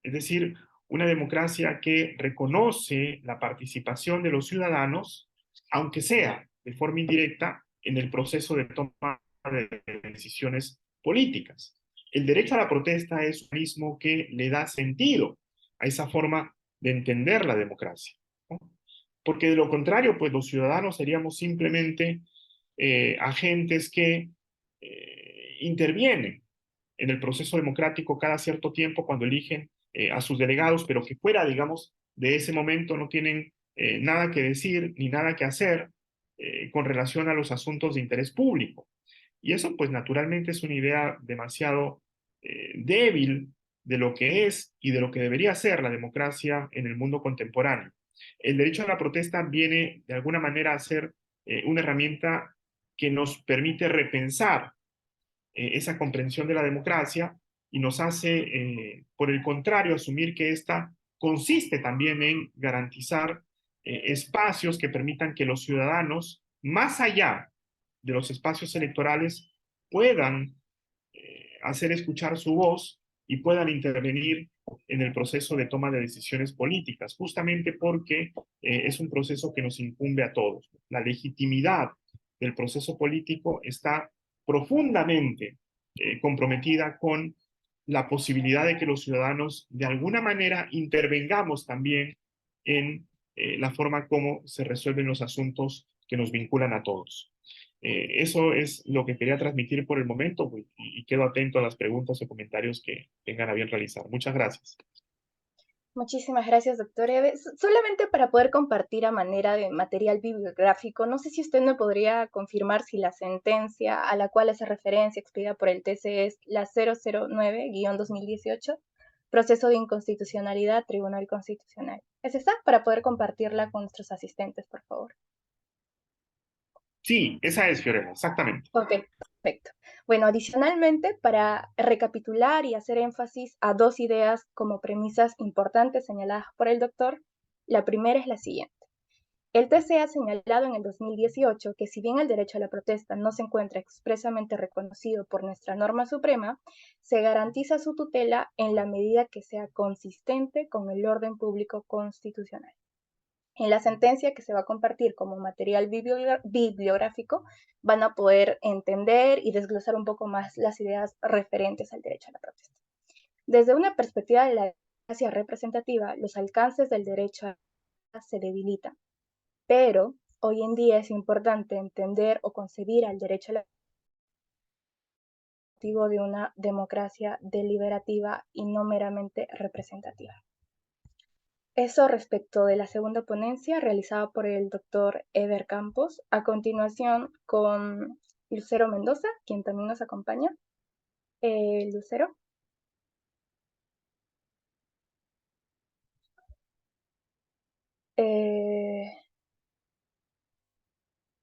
Es decir, una democracia que reconoce la participación de los ciudadanos, aunque sea de forma indirecta, en el proceso de toma de decisiones políticas. El derecho a la protesta es un mismo que le da sentido a esa forma de entender la democracia, ¿no? Porque de lo contrario, pues los ciudadanos seríamos simplemente agentes que intervienen en el proceso democrático cada cierto tiempo cuando eligen a sus delegados, pero que fuera, digamos, de ese momento no tienen nada que decir ni nada que hacer con relación a los asuntos de interés público. Y eso, pues, naturalmente es una idea demasiado débil de lo que es y de lo que debería ser la democracia en el mundo contemporáneo. El derecho a la protesta viene, de alguna manera, a ser una herramienta que nos permite repensar esa comprensión de la democracia y nos hace, por el contrario, asumir que esta consiste también en garantizar espacios que permitan que los ciudadanos, más allá de los espacios electorales, puedan hacer escuchar su voz y puedan intervenir en el proceso de toma de decisiones políticas, justamente porque es un proceso que nos incumbe a todos. La legitimidad del proceso político está profundamente comprometida con la posibilidad de que los ciudadanos de alguna manera intervengamos también en la forma como se resuelven los asuntos que nos vinculan a todos. Eso es lo que quería transmitir por el momento, y quedo atento a las preguntas o comentarios que tengan a bien realizar. Muchas gracias. Muchísimas gracias, doctor Eve. Solamente para poder compartir a manera de material bibliográfico, no sé si usted me podría confirmar si la sentencia a la cual hace referencia expedida por el TC es la 009-2018, proceso de inconstitucionalidad, Tribunal Constitucional. ¿Es esa? Para poder compartirla con nuestros asistentes, por favor. Sí, esa es, Fiorella, exactamente. Ok, perfecto. Bueno, adicionalmente, para recapitular y hacer énfasis a dos ideas como premisas importantes señaladas por el doctor, la primera es la siguiente. El TC ha señalado en el 2018 que si bien el derecho a la protesta no se encuentra expresamente reconocido por nuestra norma suprema, se garantiza su tutela en la medida que sea consistente con el orden público constitucional. En la sentencia que se va a compartir como material bibliográfico van a poder entender y desglosar un poco más las ideas referentes al derecho a la protesta. Desde una perspectiva de la democracia representativa, los alcances del derecho a la protesta se debilitan, pero hoy en día es importante entender o concebir al derecho a la protesta de una democracia deliberativa y no meramente representativa. Eso respecto de la segunda ponencia realizada por el doctor Eder Campos. A continuación, con Lucero Mendoza, quien también nos acompaña. Lucero.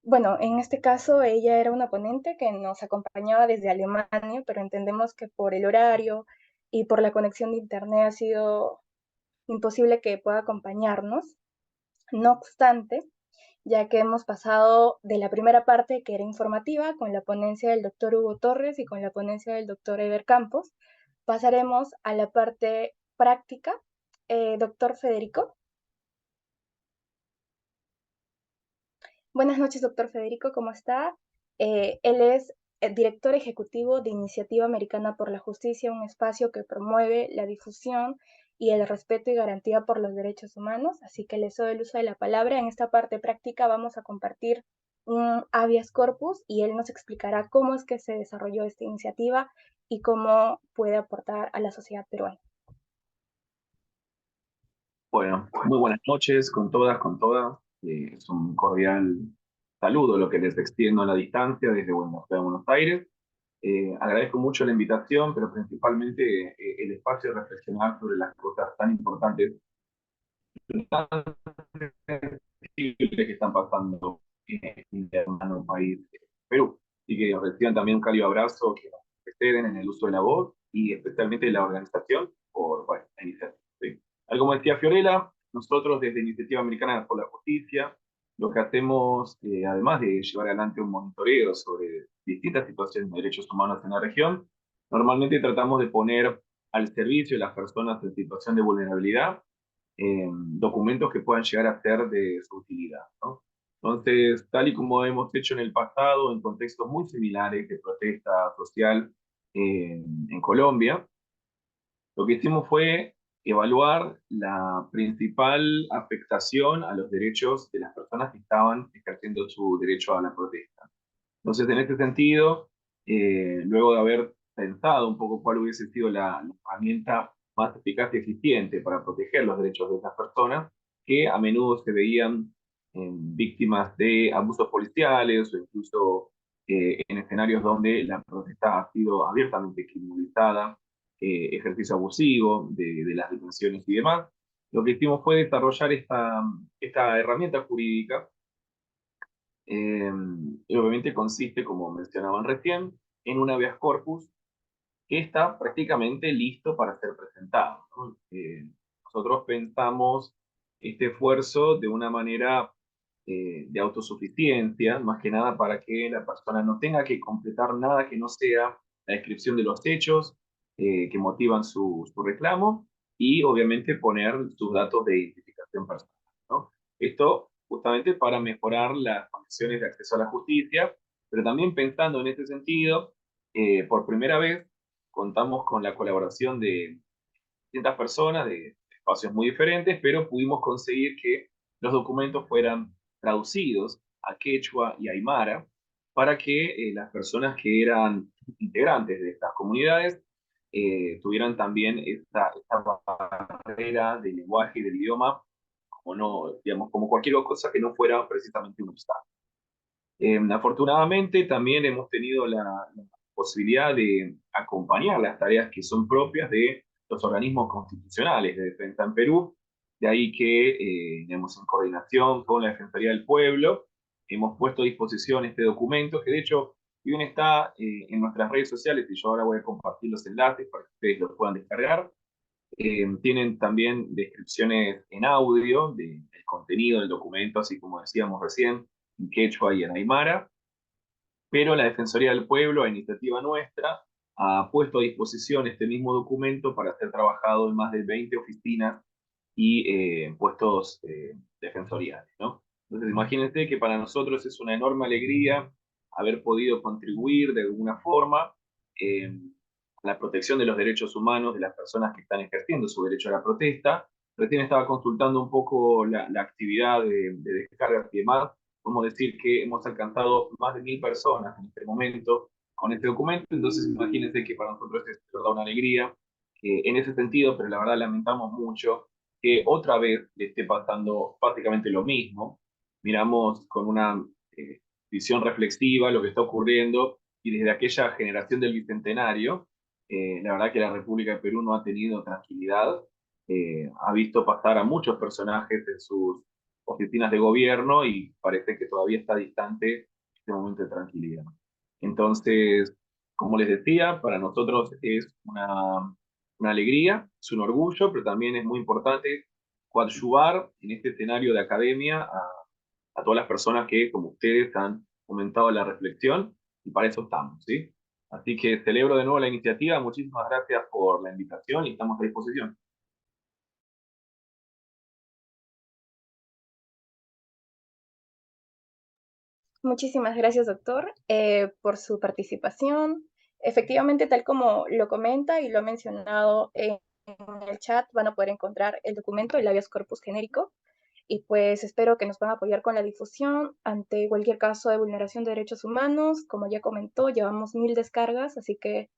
Bueno, en este caso ella era una ponente que nos acompañaba desde Alemania, pero entendemos que por el horario y por la conexión de internet ha sido imposible que pueda acompañarnos. No obstante, ya que hemos pasado de la primera parte, que era informativa, con la ponencia del doctor Hugo Torres y con la ponencia del doctor Eber Campos, pasaremos a la parte práctica. Doctor Federico. Buenas noches, doctor Federico, ¿cómo está? Él es el director ejecutivo de Iniciativa Americana por la Justicia, un espacio que promueve la difusión y el respeto y garantía por los derechos humanos. Así que le cedo el uso de la palabra. En esta parte práctica vamos a compartir un habeas corpus y él nos explicará cómo es que se desarrolló esta iniciativa y cómo puede aportar a la sociedad peruana. Bueno, muy buenas noches con todas, con todas. Es un cordial saludo lo que les extiendo a la distancia desde Buenos Aires. Agradezco mucho la invitación, pero principalmente el espacio de reflexionar sobre las cosas tan importantes tan sensibles que están pasando en mi hermano país, Perú. Y que reciban también un cálido abrazo, que nos preceden en el uso de la voz y especialmente de la organización por bueno, la iniciativa. ¿Sí? Tal como decía Fiorella, nosotros desde Iniciativa Americana por la Justicia, lo que hacemos, además de llevar adelante un monitoreo sobre distintas situaciones de derechos humanos en la región, normalmente tratamos de poner al servicio de las personas en situación de vulnerabilidad documentos que puedan llegar a ser de su utilidad, ¿no? Entonces, tal y como hemos hecho en el pasado, en contextos muy similares de protesta social en Colombia, lo que hicimos fue evaluar la principal afectación a los derechos de las personas que estaban ejerciendo su derecho a la protesta. Entonces, en este sentido, luego de haber pensado un poco cuál hubiese sido la herramienta más eficaz y eficiente para proteger los derechos de estas personas, que a menudo se veían víctimas de abusos policiales o incluso en escenarios donde la protesta ha sido abiertamente criminalizada, ejercicio abusivo de las detenciones y demás. Lo que hicimos fue desarrollar esta herramienta jurídica y obviamente consiste, como mencionaban recién, en un habeas corpus que está prácticamente listo para ser presentado, ¿no? Nosotros pensamos este esfuerzo de una manera de autosuficiencia, más que nada para que la persona no tenga que completar nada que no sea la descripción de los hechos que motivan su reclamo y obviamente poner sus datos de identificación personal, ¿no? Esto justamente para mejorar las condiciones de acceso a la justicia, pero también pensando en este sentido, por primera vez contamos con la colaboración de distintas personas de espacios muy diferentes, pero pudimos conseguir que los documentos fueran traducidos a quechua y aymara para que las personas que eran integrantes de estas comunidades tuvieran también esta barrera del lenguaje y del idioma, como, no, digamos, como cualquier cosa que no fuera precisamente un obstáculo. Afortunadamente también hemos tenido la posibilidad de acompañar las tareas que son propias de los organismos constitucionales de defensa en Perú, de ahí que, digamos, en coordinación con la Defensoría del Pueblo, hemos puesto a disposición este documento, que de hecho bien está en nuestras redes sociales, y yo ahora voy a compartir los enlaces para que ustedes los puedan descargar. Tienen también descripciones en audio del contenido del documento, así como decíamos recién, en quechua y en aymara, pero la Defensoría del Pueblo, a iniciativa nuestra, ha puesto a disposición este mismo documento para ser trabajado en más de 20 oficinas y puestos defensoriales, ¿no? Entonces, imagínense que para nosotros es una enorme alegría haber podido contribuir de alguna forma a la protección de los derechos humanos de las personas que están ejerciendo su derecho a la protesta. Recién estaba consultando un poco la actividad de descargas y demás. Podemos decir que hemos alcanzado más de 1000 personas en este momento con este documento, entonces imagínense que para nosotros es de verdad una alegría en ese sentido, pero la verdad lamentamos mucho que otra vez le esté pasando prácticamente lo mismo. Miramos con una visión reflexiva lo que está ocurriendo y desde aquella generación del Bicentenario, la verdad que la República de Perú no ha tenido tranquilidad, ha visto pasar a muchos personajes en sus oficinas de gobierno y parece que todavía está distante este momento de tranquilidad. Entonces, como les decía, para nosotros es una alegría, es un orgullo, pero también es muy importante coadyuvar en este escenario de academia a todas las personas que, como ustedes, han comentado la reflexión y para eso estamos, ¿sí? Así que celebro de nuevo la iniciativa, muchísimas gracias por la invitación y estamos a disposición. Muchísimas gracias, doctor, por su participación. Efectivamente, tal como lo comenta y lo ha mencionado en el chat, van a poder encontrar el documento, el habeas corpus genérico, y pues espero que nos van a apoyar con la difusión ante cualquier caso de vulneración de derechos humanos. Como ya comentó, llevamos 1000 descargas, así que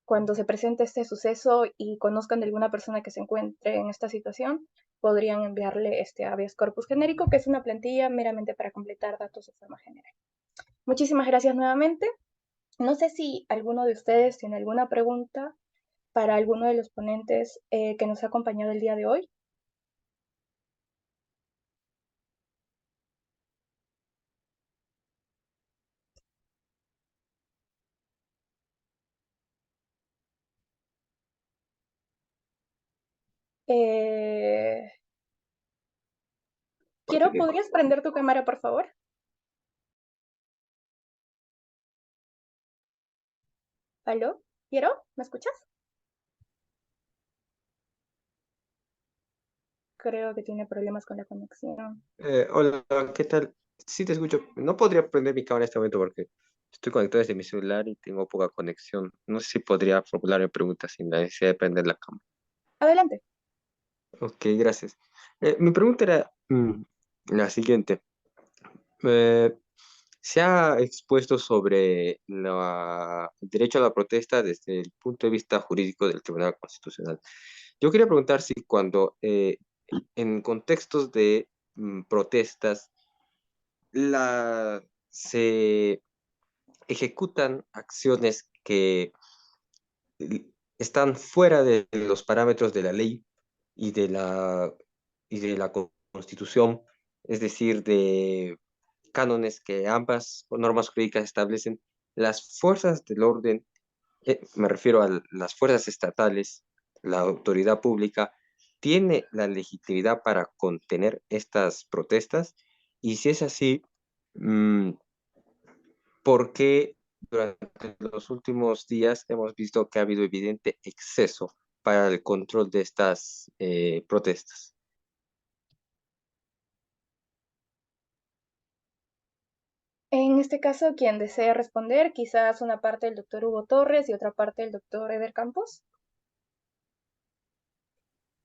cuando se presente este suceso y conozcan de alguna persona que se encuentre en esta situación, podrían enviarle este habeas corpus genérico, que es una plantilla meramente para completar datos de forma general. Muchísimas gracias nuevamente. No sé si alguno de ustedes tiene alguna pregunta para alguno de los ponentes que nos ha acompañado el día de hoy. Eh, Quiero, ¿podrías prender tu cámara, por favor? ¿Aló? ¿Quiero? ¿Me escuchas? Creo que tiene problemas con la conexión. Hola, ¿qué tal? Sí, te escucho. No podría prender mi cámara en este momento porque estoy conectado desde mi celular y tengo poca conexión. No sé si podría formular preguntas sin la necesidad de prender la cámara. Adelante. Ok, gracias. Mi pregunta era la siguiente. Eh, Se ha expuesto sobre el derecho a la protesta desde el punto de vista jurídico del Tribunal Constitucional. Yo quería preguntar si cuando en contextos de protestas se ejecutan acciones que están fuera de los parámetros de la ley y de la Constitución, es decir, de cánones que ambas normas jurídicas establecen, las fuerzas del orden, me refiero a las fuerzas estatales, la autoridad pública, tiene la legitimidad para contener estas protestas, y si es así, mm, porque durante los últimos días hemos visto que ha habido evidente exceso para el control de estas protestas. En este caso, quien desea responder, quizás una parte del doctor Hugo Torres y otra parte del doctor Eder Campos.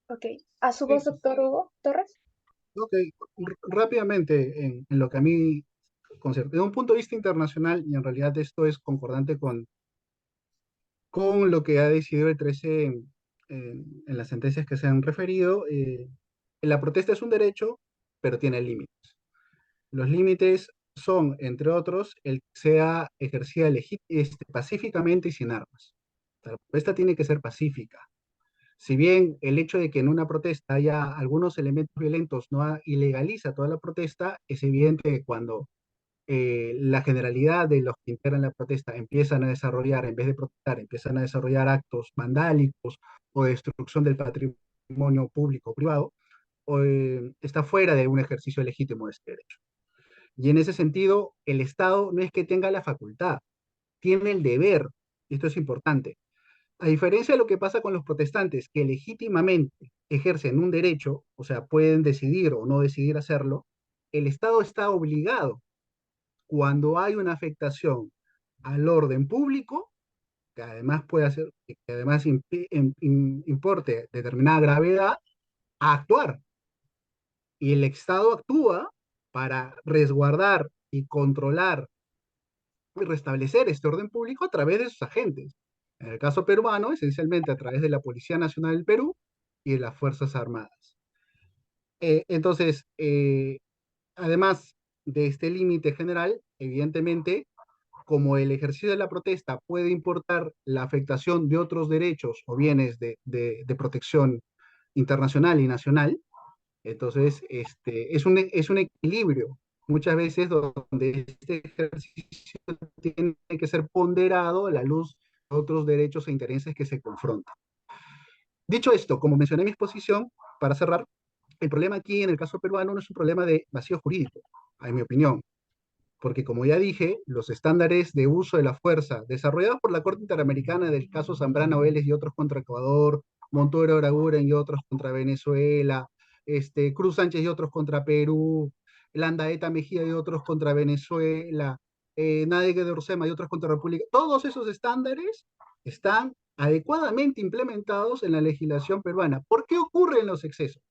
Ok, a su voz, Sí, doctor Hugo Torres. ok, rápidamente en lo que a mí concierne. Desde un punto de vista internacional, y en realidad esto es concordante con lo que ha decidido el 13 en las sentencias que se han referido, la protesta es un derecho, pero tiene límites. Los límites son, entre otros, el que sea ejercida pacíficamente y sin armas. La protesta tiene que ser pacífica. Si bien el hecho de que en una protesta haya algunos elementos violentos ilegaliza toda la protesta, es evidente que cuando la generalidad de los que integran la protesta empiezan a desarrollar, en vez de protestar, empiezan a desarrollar actos vandálicos o de destrucción del patrimonio público o privado, está fuera de un ejercicio legítimo de este derecho. Y en ese sentido, el Estado no es que tenga la facultad, tiene el deber, y esto es importante. A diferencia de lo que pasa con los protestantes, que legítimamente ejercen un derecho, o sea, pueden decidir o no decidir hacerlo, el Estado está obligado, cuando hay una afectación al orden público, que además puede hacer, que además importe determinada gravedad, a actuar. Y el Estado actúa para resguardar y controlar y restablecer este orden público a través de sus agentes. En el caso peruano, esencialmente a través de la Policía Nacional del Perú y de las Fuerzas Armadas. Entonces, además de este límite general, evidentemente, como el ejercicio de la protesta puede importar la afectación de otros derechos o bienes de protección internacional y nacional, entonces es un equilibrio muchas veces donde este ejercicio tiene que ser ponderado a la luz de otros derechos e intereses que se confrontan. Dicho esto, como mencioné en mi exposición, para cerrar, el problema aquí en el caso peruano no es un problema de vacío jurídico, en mi opinión, porque como ya dije, los estándares de uso de la fuerza desarrollados por la Corte Interamericana del caso Zambrano Vélez y otros contra Ecuador, Montoro Araguren y otros contra Venezuela, Cruz Sánchez y otros contra Perú, Landaeta Mejía y otros contra Venezuela, Nadege de Orsema y otros contra República, todos esos estándares están adecuadamente implementados en la legislación peruana. ¿Por qué ocurren los excesos?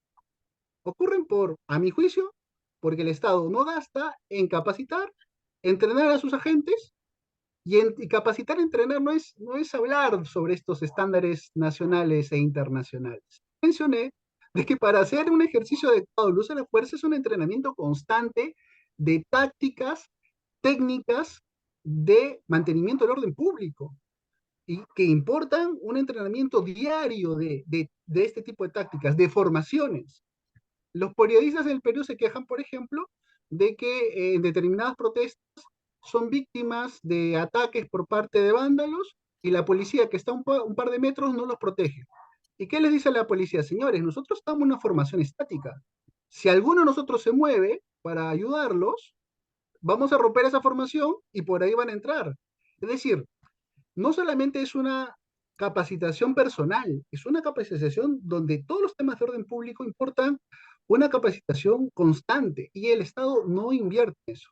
Ocurren a mi juicio, porque el Estado no gasta en capacitar, entrenar a sus agentes, y capacitar, entrenar no es hablar sobre estos estándares nacionales e internacionales. Mencioné de que para hacer un ejercicio adecuado del uso de la fuerza es un entrenamiento constante de tácticas, técnicas de mantenimiento del orden público y que importan un entrenamiento diario de este tipo de tácticas, de formaciones. Los periodistas en el Perú se quejan, por ejemplo, de que en determinadas protestas son víctimas de ataques por parte de vándalos y la policía que está un par de metros no los protege. ¿Y qué les dice la policía? Señores, nosotros estamos en una formación estática. Si alguno de nosotros se mueve para ayudarlos, vamos a romper esa formación y por ahí van a entrar. Es decir, no solamente es una capacitación personal, es una capacitación donde todos los temas de orden público importan una capacitación constante y el Estado no invierte eso.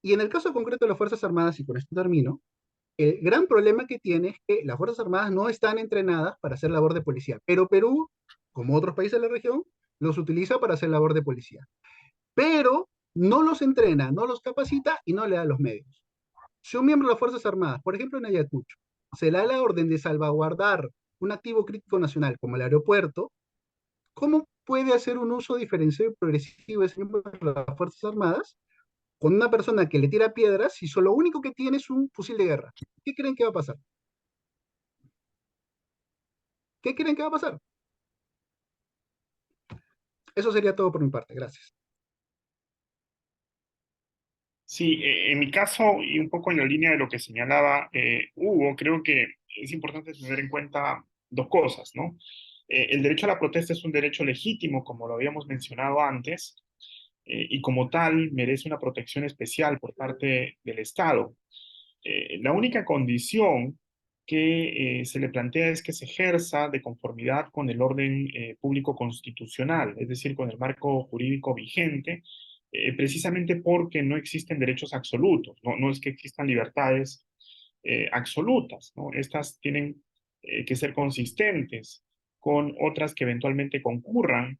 Y en el caso concreto de las Fuerzas Armadas, y con esto termino, el gran problema que tiene es que las Fuerzas Armadas no están entrenadas para hacer labor de policía, pero Perú, como otros países de la región, los utiliza para hacer labor de policía. Pero no los entrena, no los capacita y no le da los medios. Si un miembro de las Fuerzas Armadas, por ejemplo en Ayacucho, se le da la orden de salvaguardar un activo crítico nacional como el aeropuerto, ¿cómo puede hacer un uso diferenciado y progresivo de ese miembro de las Fuerzas Armadas con una persona que le tira piedras si lo único que tiene es un fusil de guerra? ¿Qué creen que va a pasar? ¿Qué creen que va a pasar? Eso sería todo por mi parte. Gracias. Sí, en mi caso, y un poco en la línea de lo que señalaba Hugo, creo que es importante tener en cuenta dos cosas, ¿no? El derecho a la protesta es un derecho legítimo, como lo habíamos mencionado antes, y como tal merece una protección especial por parte del Estado. La única condición que se le plantea es que se ejerza de conformidad con el orden público constitucional, es decir, con el marco jurídico vigente, precisamente porque no existen derechos absolutos, no es que existan libertades absolutas, ¿no? Estas tienen que ser consistentes con otras que eventualmente concurran,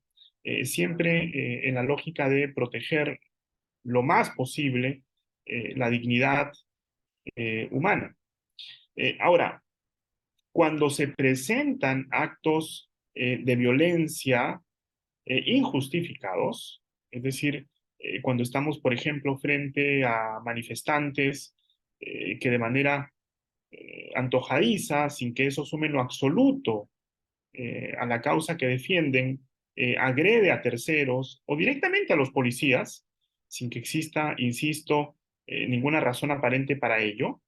siempre en la lógica de proteger lo más posible la dignidad humana. Ahora, cuando se presentan actos de violencia injustificados, es decir, cuando estamos, por ejemplo, frente a manifestantes que de manera antojadiza, sin que eso sume en lo absoluto a la causa que defienden, agrede a terceros o directamente a los policías, sin que exista, insisto, ninguna razón aparente para ello,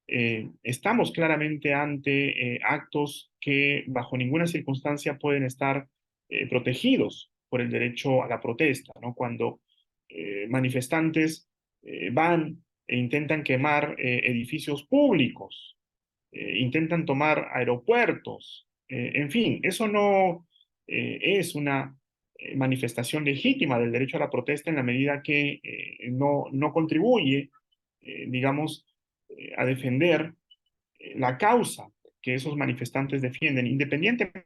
estamos claramente ante actos que bajo ninguna circunstancia pueden estar protegidos por el derecho a la protesta, ¿no? Cuando manifestantes van e intentan quemar edificios públicos, intentan tomar aeropuertos, en fin, eso no es una manifestación legítima del derecho a la protesta en la medida que no contribuye, digamos, a defender la causa que esos manifestantes defienden, independientemente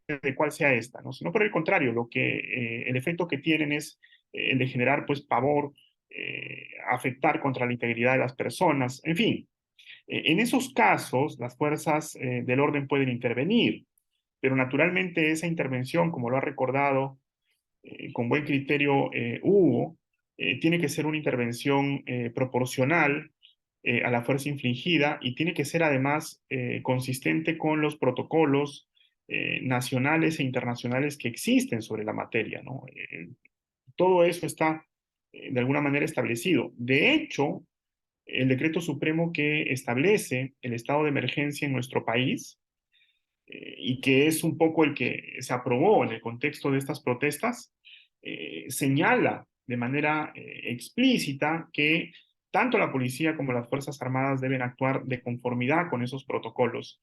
de cuál sea esta, ¿no? Sino por el contrario, el efecto que tienen es el de generar pues pavor, afectar contra la integridad de las personas, en fin. En esos casos, las fuerzas del orden pueden intervenir, pero naturalmente esa intervención, como lo ha recordado con buen criterio hubo, tiene que ser una intervención proporcional a la fuerza infligida y tiene que ser además consistente con los protocolos nacionales e internacionales que existen sobre la materia, ¿no? Todo eso está de alguna manera establecido. De hecho, el decreto supremo que establece el estado de emergencia en nuestro país y que es un poco el que se aprobó en el contexto de estas protestas, señala de manera explícita que tanto la policía como las Fuerzas Armadas deben actuar de conformidad con esos protocolos.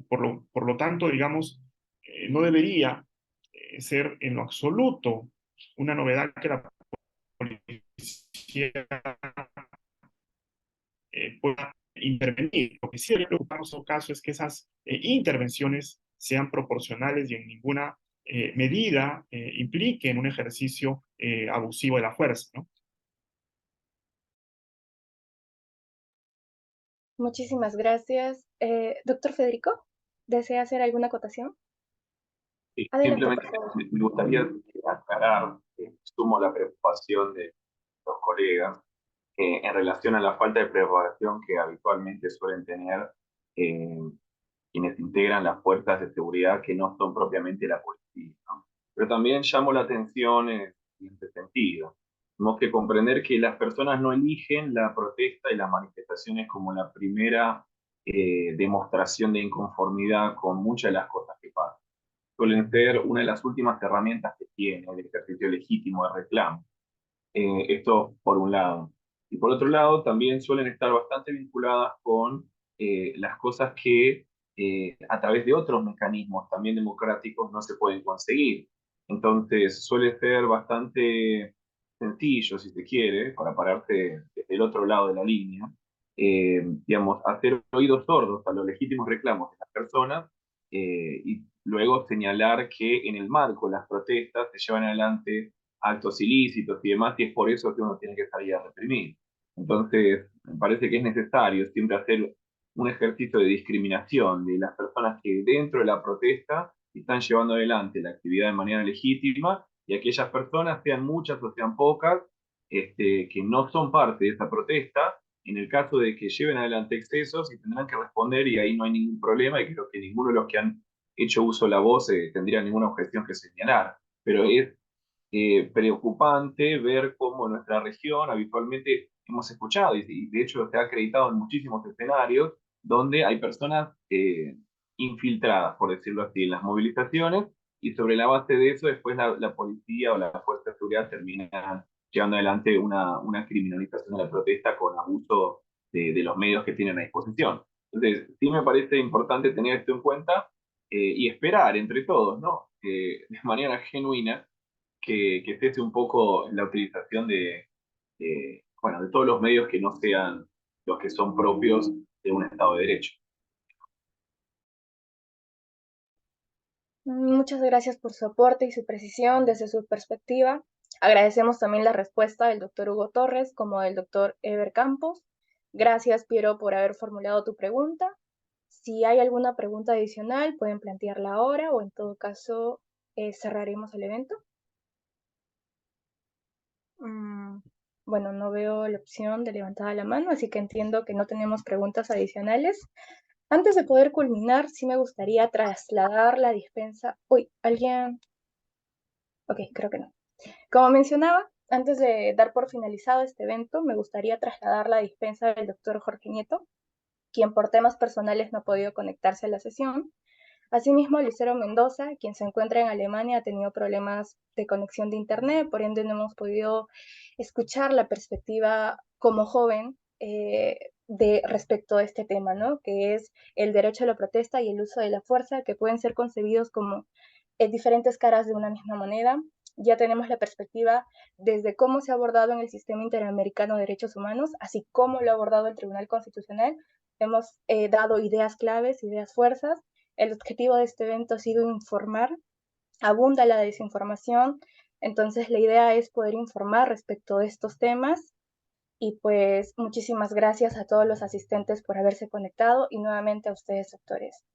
Por lo tanto, digamos, no debería ser en lo absoluto una novedad que la policía pueda intervenir. Lo que sí debe preocuparnos en todo caso es que esas intervenciones sean proporcionales y en ninguna medida impliquen un ejercicio abusivo de la fuerza, ¿no? Muchísimas gracias. Doctor Federico, ¿desea hacer alguna acotación? Sí, Adelante, simplemente por favor. me gustaría aclarar, sumo la preocupación de los colegas en relación a la falta de preparación que habitualmente suelen tener eh, quienes integran las fuerzas de seguridad que no son propiamente la policía, ¿no? Pero también llamo la atención en este sentido. Tenemos que comprender que las personas no eligen la protesta y las manifestaciones como la primera demostración de inconformidad con muchas de las cosas que pasan. Suelen ser una de las últimas herramientas que tiene el ejercicio legítimo de reclamo. Esto por un lado. Y por otro lado, también suelen estar bastante vinculadas con las cosas que a través de otros mecanismos también democráticos no se pueden conseguir. Entonces, suele ser bastante sencillo, si se quiere, para pararse desde el otro lado de la línea, digamos, hacer oídos sordos a los legítimos reclamos de las personas y luego señalar que en el marco de las protestas se llevan adelante actos ilícitos y demás, y es por eso que uno tiene que salir a reprimir. Entonces, me parece que es necesario siempre hacer un ejercicio de discriminación de las personas que dentro de la protesta están llevando adelante la actividad de manera legítima y aquellas personas, sean muchas o sean pocas, que no son parte de esa protesta, en el caso de que lleven adelante excesos y tendrán que responder y ahí no hay ningún problema y creo que ninguno de los que han hecho uso de la voz tendría ninguna objeción que señalar. Pero es preocupante ver cómo en nuestra región habitualmente hemos escuchado, y de hecho se ha acreditado en muchísimos escenarios, donde hay personas infiltradas, por decirlo así, en las movilizaciones, y sobre la base de eso después la policía o la fuerza de seguridad terminan llevando adelante una criminalización de la protesta con abuso de los medios que tienen a disposición. Entonces, sí me parece importante tener esto en cuenta y esperar entre todos, ¿no? De manera genuina que cese un poco la utilización bueno, de todos los medios que no sean los que son propios de un Estado de Derecho. Muchas gracias por su aporte y su precisión desde su perspectiva. Agradecemos también la respuesta del doctor Hugo Torres como del doctor Eber Campos. Gracias, Piero, por haber formulado tu pregunta. Si hay alguna pregunta adicional, pueden plantearla ahora o en todo caso cerraremos el evento. Bueno, no veo la opción de levantada la mano, así que entiendo que no tenemos preguntas adicionales. Antes de poder culminar, sí me gustaría trasladar la dispensa. Uy, ¿alguien? Ok, creo que no. Como mencionaba, antes de dar por finalizado este evento, me gustaría trasladar la dispensa del doctor Jorge Nieto, quien por temas personales no ha podido conectarse a la sesión. Asimismo, Lucero Mendoza, quien se encuentra en Alemania, ha tenido problemas de conexión de Internet, por ende no hemos podido escuchar la perspectiva como joven de respecto a este tema, ¿no? Que es el derecho a la protesta y el uso de la fuerza, que pueden ser concebidos como diferentes caras de una misma moneda. Ya tenemos la perspectiva desde cómo se ha abordado en el sistema interamericano de derechos humanos, así como lo ha abordado el Tribunal Constitucional. Hemos dado ideas claves, ideas fuerzas. El objetivo de este evento ha sido informar. Abunda la desinformación, entonces la idea es poder informar respecto de estos temas y pues muchísimas gracias a todos los asistentes por haberse conectado y nuevamente a ustedes, doctores.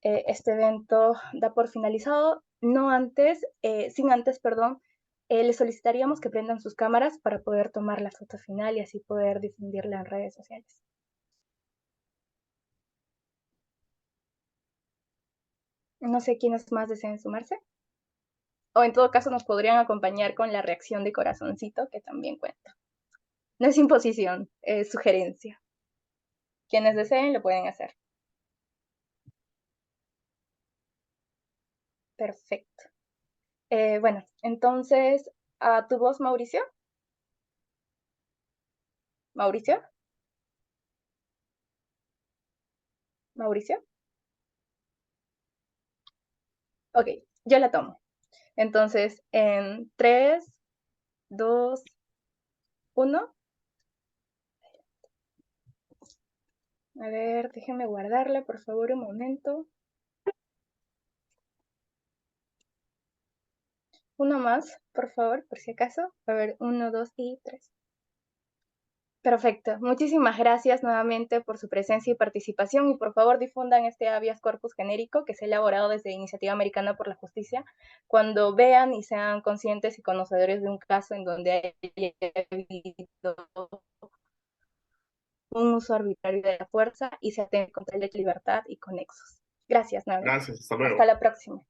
este evento da por finalizado, sin antes, les solicitaríamos que prendan sus cámaras para poder tomar la foto final y así poder difundirla en redes sociales. No sé quiénes más deseen sumarse. O en todo caso nos podrían acompañar con la reacción de corazoncito, que también cuenta. No es imposición, es sugerencia. Quienes deseen lo pueden hacer. Perfecto. Bueno, entonces, ¿a tu voz, Mauricio? ¿Mauricio? ¿Mauricio? Ok, yo la tomo. Entonces, en 3, 2, 1. A ver, déjenme guardarla, por favor, un momento. Uno más, por favor, por si acaso. A ver, 1, 2 y 3. Perfecto. Muchísimas gracias nuevamente por su presencia y participación y por favor difundan este habeas corpus genérico que se ha elaborado desde Iniciativa Americana por la Justicia cuando vean y sean conscientes y conocedores de un caso en donde haya habido un uso arbitrario de la fuerza y se atente contra el derecho a libertad y conexos. Gracias, nuevamente. Gracias, hasta luego. Hasta la próxima.